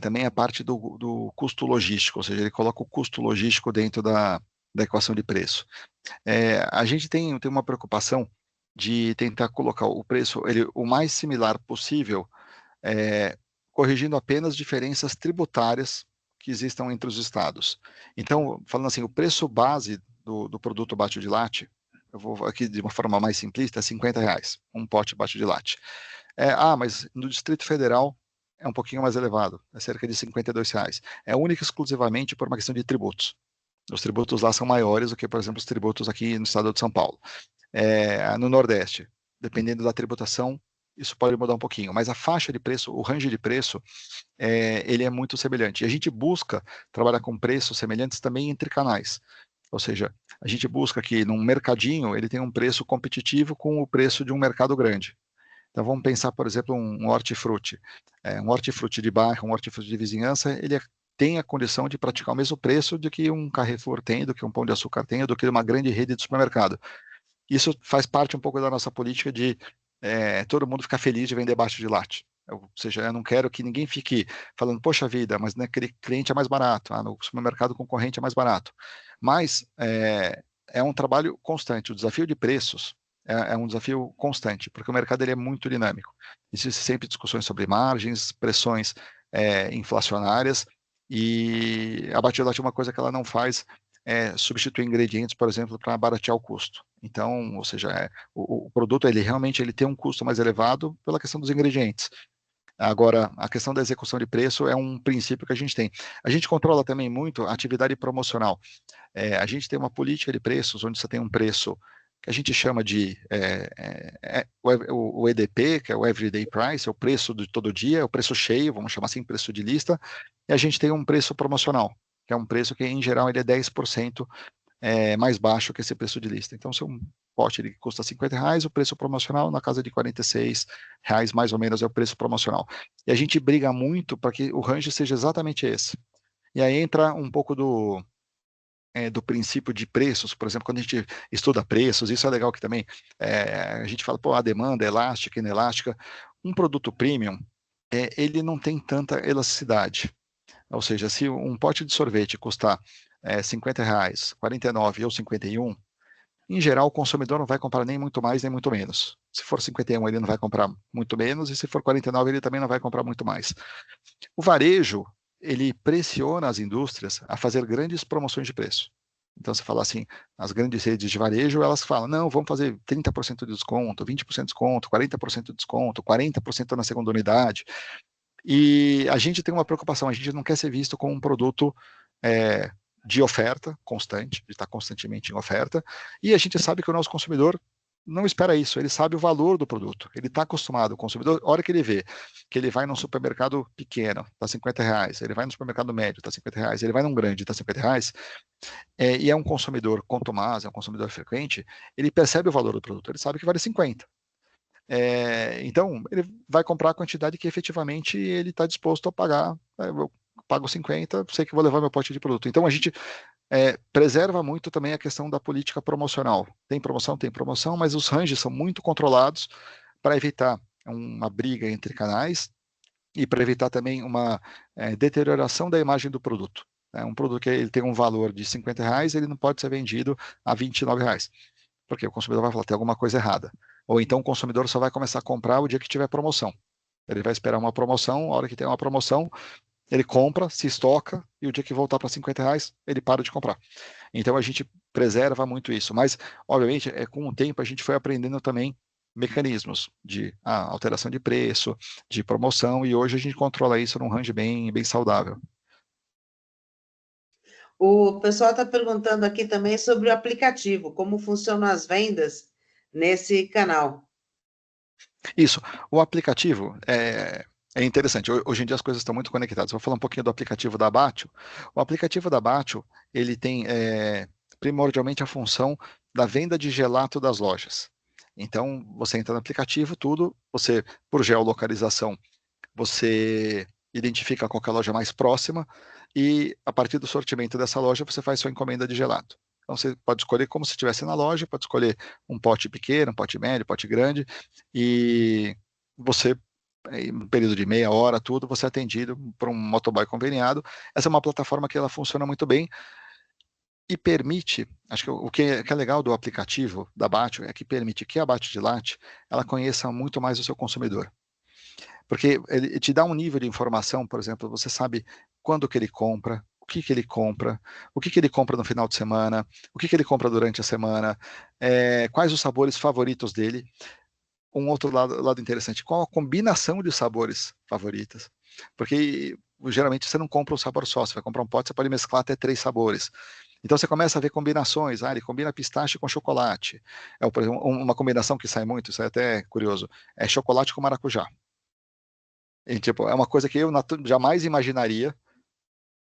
também a parte do custo logístico, ou seja, ele coloca o custo logístico dentro da equação de preço. A gente tem uma preocupação de tentar colocar o preço o mais similar possível, corrigindo apenas diferenças tributárias que existam entre os estados. Então, falando assim, o preço base do produto bate de latte, eu vou aqui de uma forma mais simplista, é R$ 50, um pote bate de latte. Mas no Distrito Federal é um pouquinho mais elevado, é cerca de R$ 52. É única e exclusivamente por uma questão de tributos. Os tributos lá são maiores do que, por exemplo, os tributos aqui no estado de São Paulo. No Nordeste, dependendo da tributação, isso pode mudar um pouquinho, mas a faixa de preço, o range de preço, ele é muito semelhante. E a gente busca trabalhar com preços semelhantes também entre canais. Ou seja, a gente busca que num mercadinho ele tenha um preço competitivo com o preço de um mercado grande. Então vamos pensar, por exemplo, um hortifruti. Um hortifruti de bairro, um hortifruti de vizinhança, ele tem a condição de praticar o mesmo preço do que um Carrefour tem, do que um Pão de Açúcar tem, do que uma grande rede de supermercado. Isso faz parte um pouco da nossa política de todo mundo ficar feliz de vender baixo de latte. Ou seja, eu não quero que ninguém fique falando, poxa vida, mas naquele cliente é mais barato, no supermercado concorrente é mais barato. Mas é um trabalho constante. O desafio de preços é um desafio constante, porque o mercado ele é muito dinâmico. Existem sempre discussões sobre margens, pressões inflacionárias, e a Batiolate é uma coisa que ela não faz substituir ingredientes, por exemplo, para baratear o custo. Então, ou seja, o produto ele realmente ele tem um custo mais elevado pela questão dos ingredientes. Agora, a questão da execução de preço é um princípio que a gente tem. A gente controla também muito a atividade promocional. A gente tem uma política de preços onde você tem um preço que a gente chama de o EDP, que é o Everyday Price, é o preço de todo dia, é o preço cheio, vamos chamar assim, preço de lista, e a gente tem um preço promocional, que é um preço que, em geral, ele é 10% mais baixo que esse preço de lista. Então, se um pote ele custa R$ 50, o preço promocional na casa de R$ 46, mais ou menos, é o preço promocional. E a gente briga muito para que o range seja exatamente esse. E aí entra um pouco do princípio de preços, por exemplo, quando a gente estuda preços, isso é legal que também a gente fala, pô, a demanda é elástica, inelástica. Um produto premium, ele não tem tanta elasticidade. Ou seja, se um pote de sorvete custar R$ 50, 49 ou 51, em geral, o consumidor não vai comprar nem muito mais, nem muito menos. Se for 51, ele não vai comprar muito menos, e se for 49, ele também não vai comprar muito mais. O varejo, ele pressiona as indústrias a fazer grandes promoções de preço. Então, você fala assim, as grandes redes de varejo, elas falam, não, vamos fazer 30% de desconto, 20% de desconto, 40% de desconto, 40% na segunda unidade. E a gente tem uma preocupação, a gente não quer ser visto como um produto de oferta constante, de estar constantemente em oferta, e a gente sabe que o nosso consumidor não espera isso, ele sabe o valor do produto, ele está acostumado, o consumidor, a hora que ele vê que ele vai num supermercado pequeno, está R$50, ele vai no supermercado médio, está R$50, ele vai num grande, está R$50, e é um consumidor contumaz, é um consumidor frequente, ele percebe o valor do produto, ele sabe que vale 50. Então, ele vai comprar a quantidade que efetivamente ele está disposto a pagar. Eu pago 50, sei que vou levar meu pote de produto. Então, a gente preserva muito também a questão da política promocional. Tem promoção, mas os ranges são muito controlados para evitar uma briga entre canais e para evitar também uma deterioração da imagem do produto. Um produto que ele tem um valor de R$50, ele não pode ser vendido a R$29, porque o consumidor vai falar, tem alguma coisa errada. Ou então o consumidor só vai começar a comprar o dia que tiver promoção. Ele vai esperar uma promoção, a hora que tem uma promoção, ele compra, se estoca, e o dia que voltar para R$50, ele para de comprar. Então a gente preserva muito isso. Mas, obviamente, com o tempo a gente foi aprendendo também mecanismos de alteração de preço, de promoção, e hoje a gente controla isso num range bem, bem saudável. O pessoal está perguntando aqui também sobre o aplicativo, como funcionam as vendas nesse canal. Isso, o aplicativo é interessante. Hoje em dia as coisas estão muito conectadas. Vou falar um pouquinho do aplicativo da Batio. O aplicativo da Batio, ele tem primordialmente a função da venda de gelato das lojas. Então, você entra no aplicativo, você, por geolocalização, você identifica qual é a loja mais próxima e, a partir do sortimento dessa loja, você faz sua encomenda de gelato. Então, você pode escolher como se estivesse na loja, pode escolher um pote pequeno, um pote médio, um pote grande, e você, em um período de meia hora, você é atendido por um motoboy conveniado. Essa é uma plataforma que ela funciona muito bem e permite, acho que o que é legal do aplicativo da Batio é que permite que a Batio de Latte, ela conheça muito mais o seu consumidor. Porque ele te dá um nível de informação, por exemplo, você sabe quando que ele compra, o que que ele compra, o que que ele compra no final de semana, o que que ele compra durante a semana, quais os sabores favoritos dele. Um outro lado interessante, qual a combinação de sabores favoritas. Porque geralmente você não compra um sabor só, você vai comprar um pote, você pode mesclar até 3 sabores. Então você começa a ver combinações, ele combina pistache com chocolate. Por exemplo, uma combinação que sai muito, isso é até curioso, é chocolate com maracujá. E, tipo, é uma coisa que eu jamais imaginaria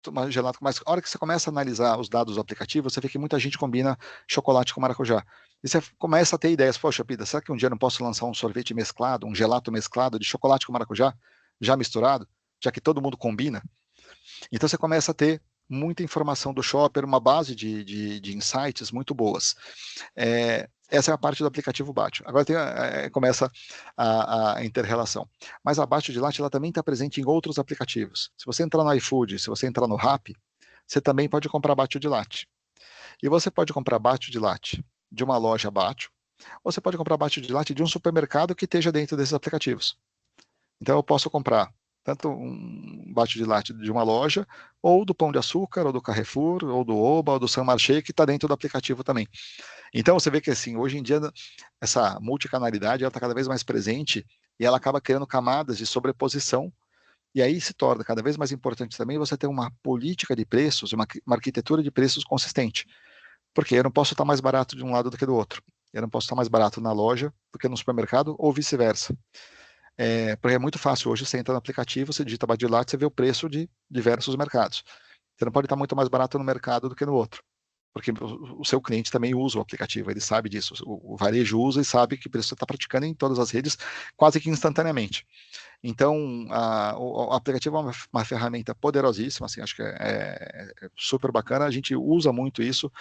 tomar gelato, mas a hora que você começa a analisar os dados do aplicativo, você vê que muita gente combina chocolate com maracujá. E você começa a ter ideias, poxa vida, será que um dia eu não posso lançar um sorvete mesclado, um gelato mesclado de chocolate com maracujá, já misturado, já que todo mundo combina? Então você começa a ter muita informação do shopper, uma base de insights muito boas. Essa é a parte do aplicativo Batio. Agora começa a inter-relação. Mas a Batio de Latte ela também está presente em outros aplicativos. Se você entrar no iFood, se você entrar no Rappi, você também pode comprar Batio de Latte. E você pode comprar Batio de Latte de uma loja Batio, ou você pode comprar Batio de Latte de um supermercado que esteja dentro desses aplicativos. Então eu posso comprar tanto um Batio de Latte de uma loja, ou do Pão de Açúcar, ou do Carrefour, ou do Oba, ou do Saint Marché, que está dentro do aplicativo também. Então você vê que assim, hoje em dia essa multicanalidade está cada vez mais presente e ela acaba criando camadas de sobreposição, e aí se torna cada vez mais importante também você ter uma política de preços, uma arquitetura de preços consistente. Porque eu não posso estar mais barato de um lado do que do outro. Eu não posso estar mais barato na loja do que no supermercado, ou vice-versa. Porque é muito fácil hoje, você entra no aplicativo, você digita Batio de Latte, você vê o preço de diversos mercados. Você não pode estar muito mais barato no mercado do que no outro, porque o seu cliente também usa o aplicativo, ele sabe disso, o varejo usa e sabe que preço você está praticando em todas as redes, quase que instantaneamente. Então, o aplicativo é uma ferramenta poderosíssima, assim, acho que é super bacana, a gente usa muito isso,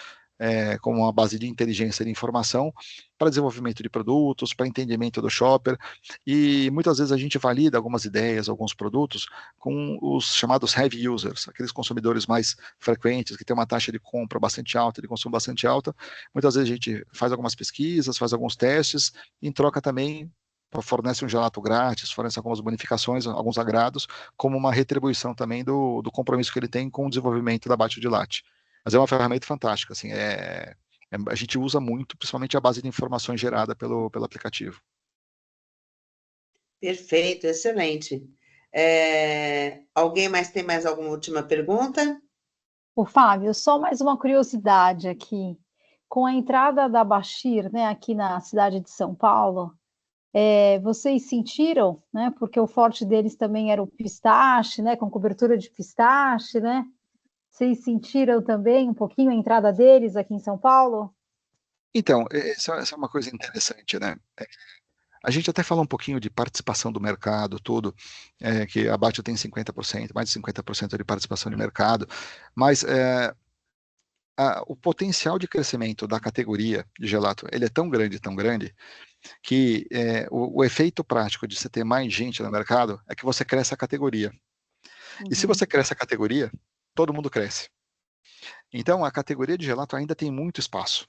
como uma base de inteligência de informação para desenvolvimento de produtos, para entendimento do shopper, e muitas vezes a gente valida algumas ideias, alguns produtos com os chamados heavy users, aqueles consumidores mais frequentes, que têm uma taxa de compra bastante alta, de consumo bastante alta. Muitas vezes a gente faz algumas pesquisas, faz alguns testes, em troca também fornece um gelato grátis, fornece algumas bonificações, alguns agrados, como uma retribuição também do compromisso que ele tem com o desenvolvimento da Bate de Latte. Mas é uma ferramenta fantástica, assim, a gente usa muito, principalmente a base de informações gerada pelo aplicativo. Perfeito, excelente. Alguém mais tem mais alguma última pergunta? O Fábio, só mais uma curiosidade aqui. Com a entrada da Bashir, né, aqui na cidade de São Paulo, vocês sentiram, né, porque o forte deles também era o pistache, né, com cobertura de pistache, né? Vocês sentiram também um pouquinho a entrada deles aqui em São Paulo? Então, essa é uma coisa interessante, né? A gente até falou um pouquinho de participação do mercado, tudo, que a Bate tem 50%, mais de 50% de participação de mercado, mas o potencial de crescimento da categoria de gelato, ele é tão grande, que o efeito prático de você ter mais gente no mercado é que você cresce a categoria. E se você cresce a categoria, todo mundo cresce. Então, a categoria de gelato ainda tem muito espaço.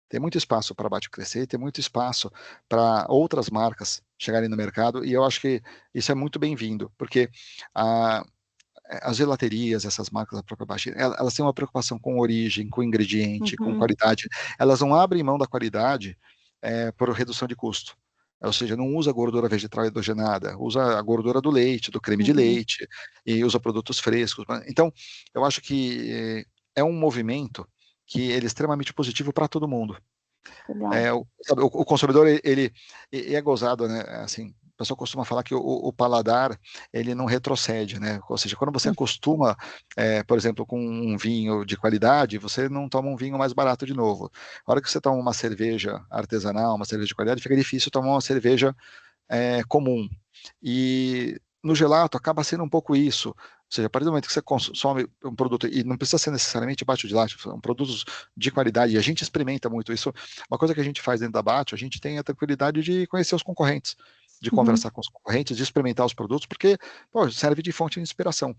Tem muito espaço para a Bate crescer, tem muito espaço para outras marcas chegarem no mercado, e eu acho que isso é muito bem-vindo, porque as gelaterias, essas marcas da própria Bate, elas têm uma preocupação com origem, com ingrediente, com qualidade. Elas não abrem mão da qualidade por redução de custo. Ou seja, não usa gordura vegetal hidrogenada, usa a gordura do leite, do creme de leite, e usa produtos frescos. Então, eu acho que é um movimento que ele é extremamente positivo para todo mundo. O consumidor, ele é gozado, né? Assim, o pessoal costuma falar que o paladar, ele não retrocede, né? Ou seja, quando você acostuma, por exemplo, com um vinho de qualidade, você não toma um vinho mais barato de novo. A hora que você toma uma cerveja artesanal, uma cerveja de qualidade, fica difícil tomar uma cerveja comum. E no gelato acaba sendo um pouco isso. Ou seja, a partir do momento que você consome um produto, e não precisa ser necessariamente Bate de Latte, são produtos de qualidade, e a gente experimenta muito isso. Uma coisa que a gente faz dentro da Bate, a gente tem a tranquilidade de conhecer os concorrentes, de conversar com os concorrentes, de experimentar os produtos, porque serve de fonte de inspiração.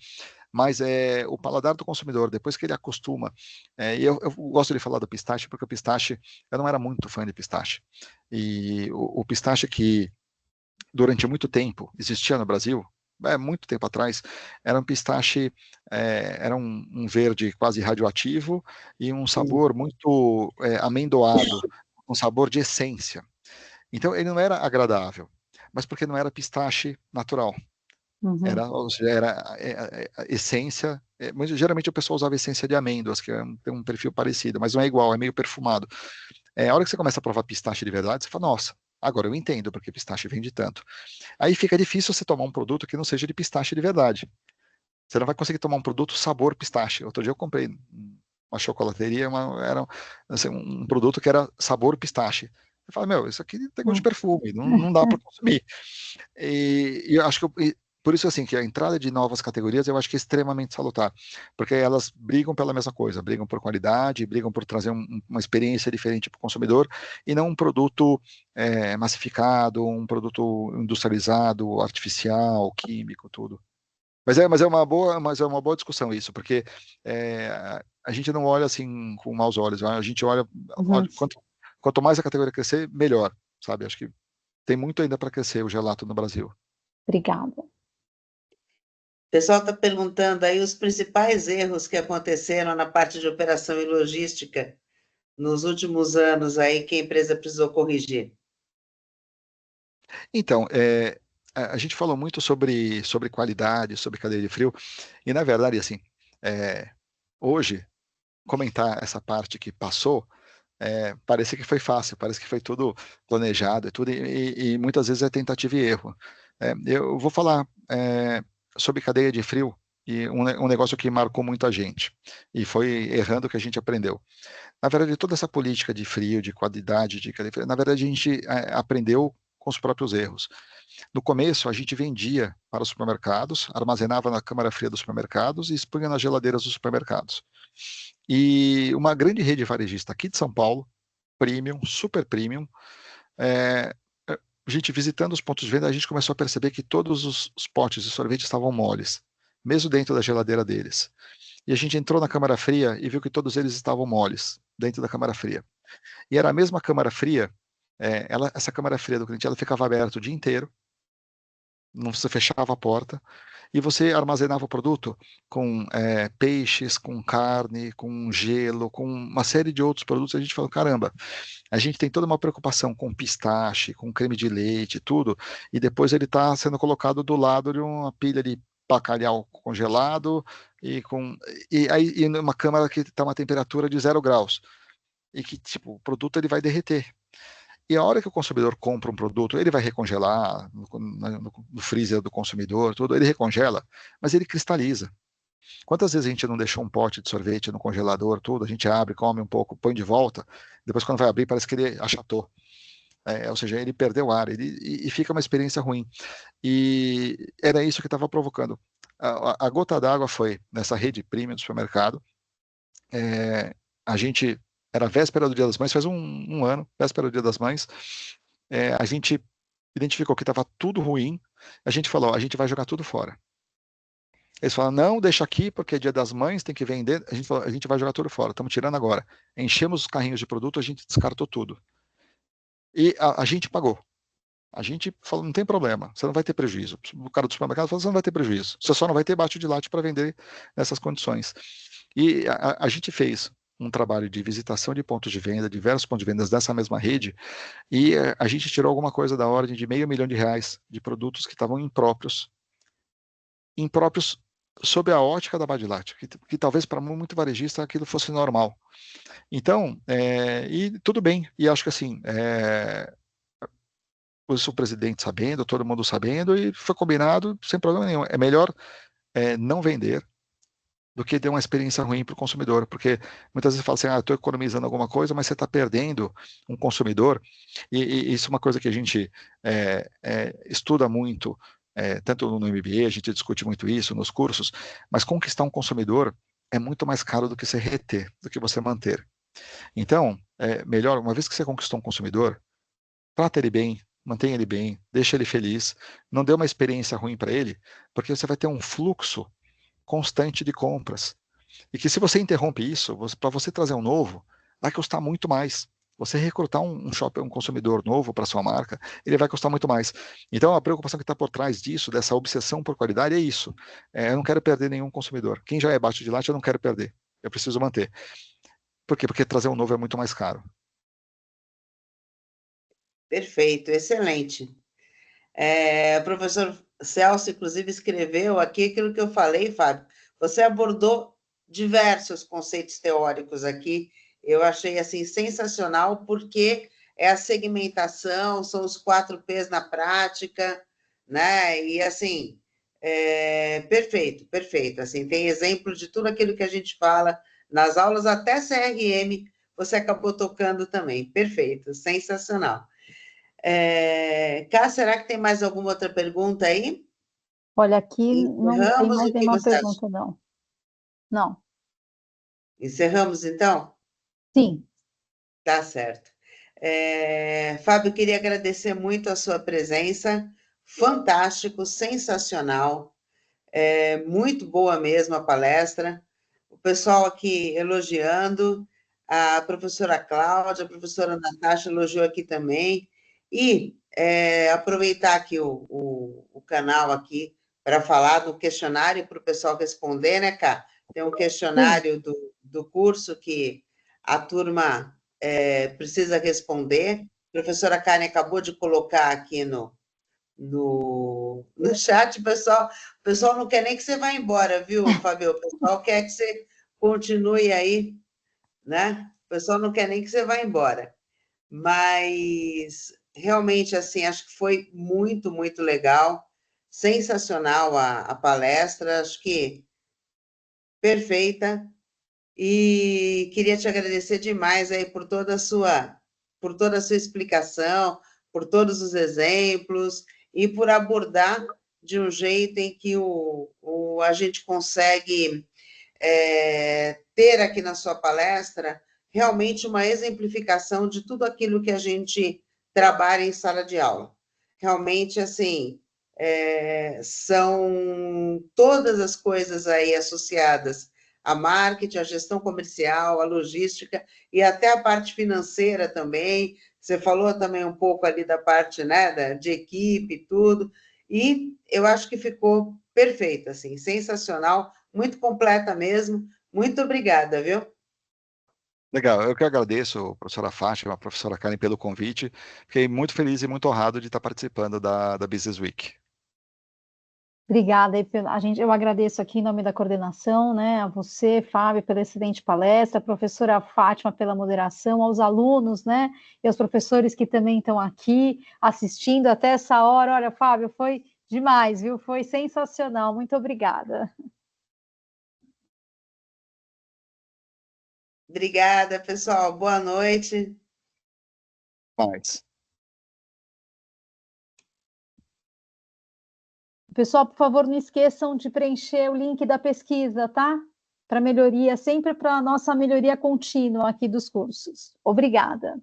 Mas o paladar do consumidor, depois que ele acostuma, e eu gosto de falar do pistache, porque o pistache, eu não era muito fã de pistache. E o pistache que durante muito tempo existia no Brasil, muito tempo atrás, era um pistache, era um verde quase radioativo e um sabor muito amendoado, um sabor de essência. Então ele não era agradável, mas porque não era pistache natural. Era essência, mas geralmente o pessoal usava essência de amêndoas, que tem um perfil parecido, mas não é igual, é meio perfumado. A hora que você começa a provar pistache de verdade, você fala, nossa, agora eu entendo porque pistache vende tanto. Aí fica difícil você tomar um produto que não seja de pistache de verdade. Você não vai conseguir tomar um produto sabor pistache. Outro dia eu comprei uma chocolateria, era assim, um produto que era sabor pistache. Eu falo, meu, isso aqui tem gosto de perfume, não dá para consumir. E eu acho que por isso, assim, que a entrada de novas categorias eu acho que é extremamente salutar, porque elas brigam pela mesma coisa, brigam por qualidade, brigam por trazer uma experiência diferente para o consumidor, e não um produto massificado, um produto industrializado, artificial, químico, tudo. Mas é uma boa discussão isso, porque a gente não olha assim com maus olhos, a gente olha quanto mais a categoria crescer, melhor, sabe? Acho que tem muito ainda para crescer o gelato no Brasil. Obrigada. O pessoal está perguntando aí os principais erros que aconteceram na parte de operação e logística nos últimos anos aí que a empresa precisou corrigir. Então, a gente falou muito sobre qualidade, sobre cadeia de frio, e na verdade, assim, hoje, comentar essa parte que passou, parece que foi fácil, parece que foi tudo planejado, e muitas vezes é tentativa e erro. Eu vou falar sobre cadeia de frio, e um negócio que marcou muita gente, e foi errando que a gente aprendeu. Na verdade, toda essa política de frio, de qualidade, de cadeia de frio, na verdade a gente aprendeu com os próprios erros. No começo, a gente vendia para os supermercados, armazenava na câmara fria dos supermercados e expunha nas geladeiras dos supermercados. E uma grande rede varejista aqui de São Paulo, premium, super premium, a gente visitando os pontos de venda, a gente começou a perceber que todos os potes de sorvete estavam moles, mesmo dentro da geladeira deles. E a gente entrou na câmara fria e viu que todos eles estavam moles, dentro da câmara fria. E era a mesma câmara fria, essa câmara fria do cliente, ela ficava aberta o dia inteiro, não se fechava a porta, e você armazenava o produto com peixes, com carne, com gelo, com uma série de outros produtos. A gente falou, caramba, a gente tem toda uma preocupação com pistache, com creme de leite, tudo, e depois ele está sendo colocado do lado de uma pilha de bacalhau congelado e numa câmara que está uma temperatura de 0 graus e que tipo o produto ele vai derreter. E a hora que o consumidor compra um produto, ele vai recongelar no freezer do consumidor, tudo, ele recongela, mas ele cristaliza. Quantas vezes a gente não deixou um pote de sorvete no congelador, tudo, a gente abre, come um pouco, põe de volta, depois quando vai abrir parece que ele achatou. Ou seja, ele perdeu ar, e fica uma experiência ruim. E era isso que estava provocando. A gota d'água foi nessa rede premium do supermercado. A gente, era véspera do Dia das Mães, faz um ano, véspera do Dia das Mães, a gente identificou que estava tudo ruim, a gente falou, a gente vai jogar tudo fora. Eles falaram, não, deixa aqui, porque é Dia das Mães, tem que vender. A gente falou, a gente vai jogar tudo fora, estamos tirando agora. Enchemos os carrinhos de produto, a gente descartou tudo. E a gente pagou. A gente falou, não tem problema, você não vai ter prejuízo. O cara do supermercado falou, você não vai ter prejuízo. Você só não vai ter bate de latte para vender nessas condições. E a gente fez um trabalho de visitação de pontos de venda, diversos pontos de venda dessa mesma rede, e a gente tirou alguma coisa da ordem de R$500 mil de produtos que estavam impróprios sob a ótica da Bud Light, que talvez para muito varejista aquilo fosse normal. Então, e tudo bem, e acho que assim, o presidente sabendo, todo mundo sabendo, e foi combinado sem problema nenhum. É melhor não vender do que ter uma experiência ruim para o consumidor, porque muitas vezes fala assim, estou economizando alguma coisa, mas você está perdendo um consumidor, e isso é uma coisa que a gente estuda muito, tanto no MBA, a gente discute muito isso nos cursos, mas conquistar um consumidor é muito mais caro do que você reter, do que você manter. Então, melhor, uma vez que você conquistou um consumidor, trata ele bem, mantenha ele bem, deixa ele feliz, não dê uma experiência ruim para ele, porque você vai ter um fluxo constante de compras. E que se você interrompe isso, para você trazer um novo, vai custar muito mais. Você recrutar um consumidor novo para sua marca, ele vai custar muito mais. Então, a preocupação que está por trás disso, dessa obsessão por qualidade, é isso. Eu não quero perder nenhum consumidor. Quem já é bate de latte, eu não quero perder. Eu preciso manter. Por quê? Porque trazer um novo é muito mais caro. Perfeito, excelente. O professor Celso, inclusive, escreveu aqui aquilo que eu falei, Fábio. Você abordou diversos conceitos teóricos aqui. Eu achei assim sensacional, porque é a segmentação, são os 4 P's na prática, né? E assim, perfeito, perfeito. Assim, tem exemplo de tudo aquilo que a gente fala nas aulas, até CRM, você acabou tocando também. Perfeito, sensacional. Cá, será que tem mais alguma outra pergunta aí? Olha, aqui não tem Encerramos? mais O que nenhuma você acha? pergunta, não. Não. Encerramos, então? Sim. Tá certo. Fábio, queria agradecer muito a sua presença. Fantástico, sensacional. Muito boa mesmo a palestra. O pessoal aqui elogiando. A professora Cláudia, a professora Natasha elogiou aqui também. E aproveitar aqui o canal aqui para falar do questionário para o pessoal responder, né, Cá? Tem um questionário do curso que a turma precisa responder. A professora Karen acabou de colocar aqui no chat, o pessoal não quer nem que você vá embora, viu, Fabio? O pessoal quer que você continue aí, né? O pessoal não quer nem que você vá embora. Mas, realmente, assim, acho que foi muito, muito legal, sensacional a palestra, acho que perfeita, e queria te agradecer demais aí por toda a sua explicação, por todos os exemplos e por abordar de um jeito em que a gente consegue ter aqui na sua palestra realmente uma exemplificação de tudo aquilo que a gente trabalha em sala de aula. Realmente, assim, são todas as coisas aí associadas a marketing, a gestão comercial, a logística e até a parte financeira também. Você falou também um pouco ali da parte, né, de equipe e tudo, e eu acho que ficou perfeito, assim, sensacional, muito completa mesmo. Muito obrigada, viu? Legal, eu que agradeço, professora Fátima, professora Karen, pelo convite. Fiquei muito feliz e muito honrado de estar participando da Business Week. Obrigada, eu agradeço aqui em nome da coordenação, né, a você, Fábio, pela excelente palestra, a professora Fátima pela moderação, aos alunos, né, e aos professores que também estão aqui assistindo até essa hora. Olha, Fábio, foi demais, viu? Foi sensacional, muito obrigada. Obrigada, pessoal. Boa noite. Mais. Pessoal, por favor, não esqueçam de preencher o link da pesquisa, tá? Para melhoria, sempre para a nossa melhoria contínua aqui dos cursos. Obrigada.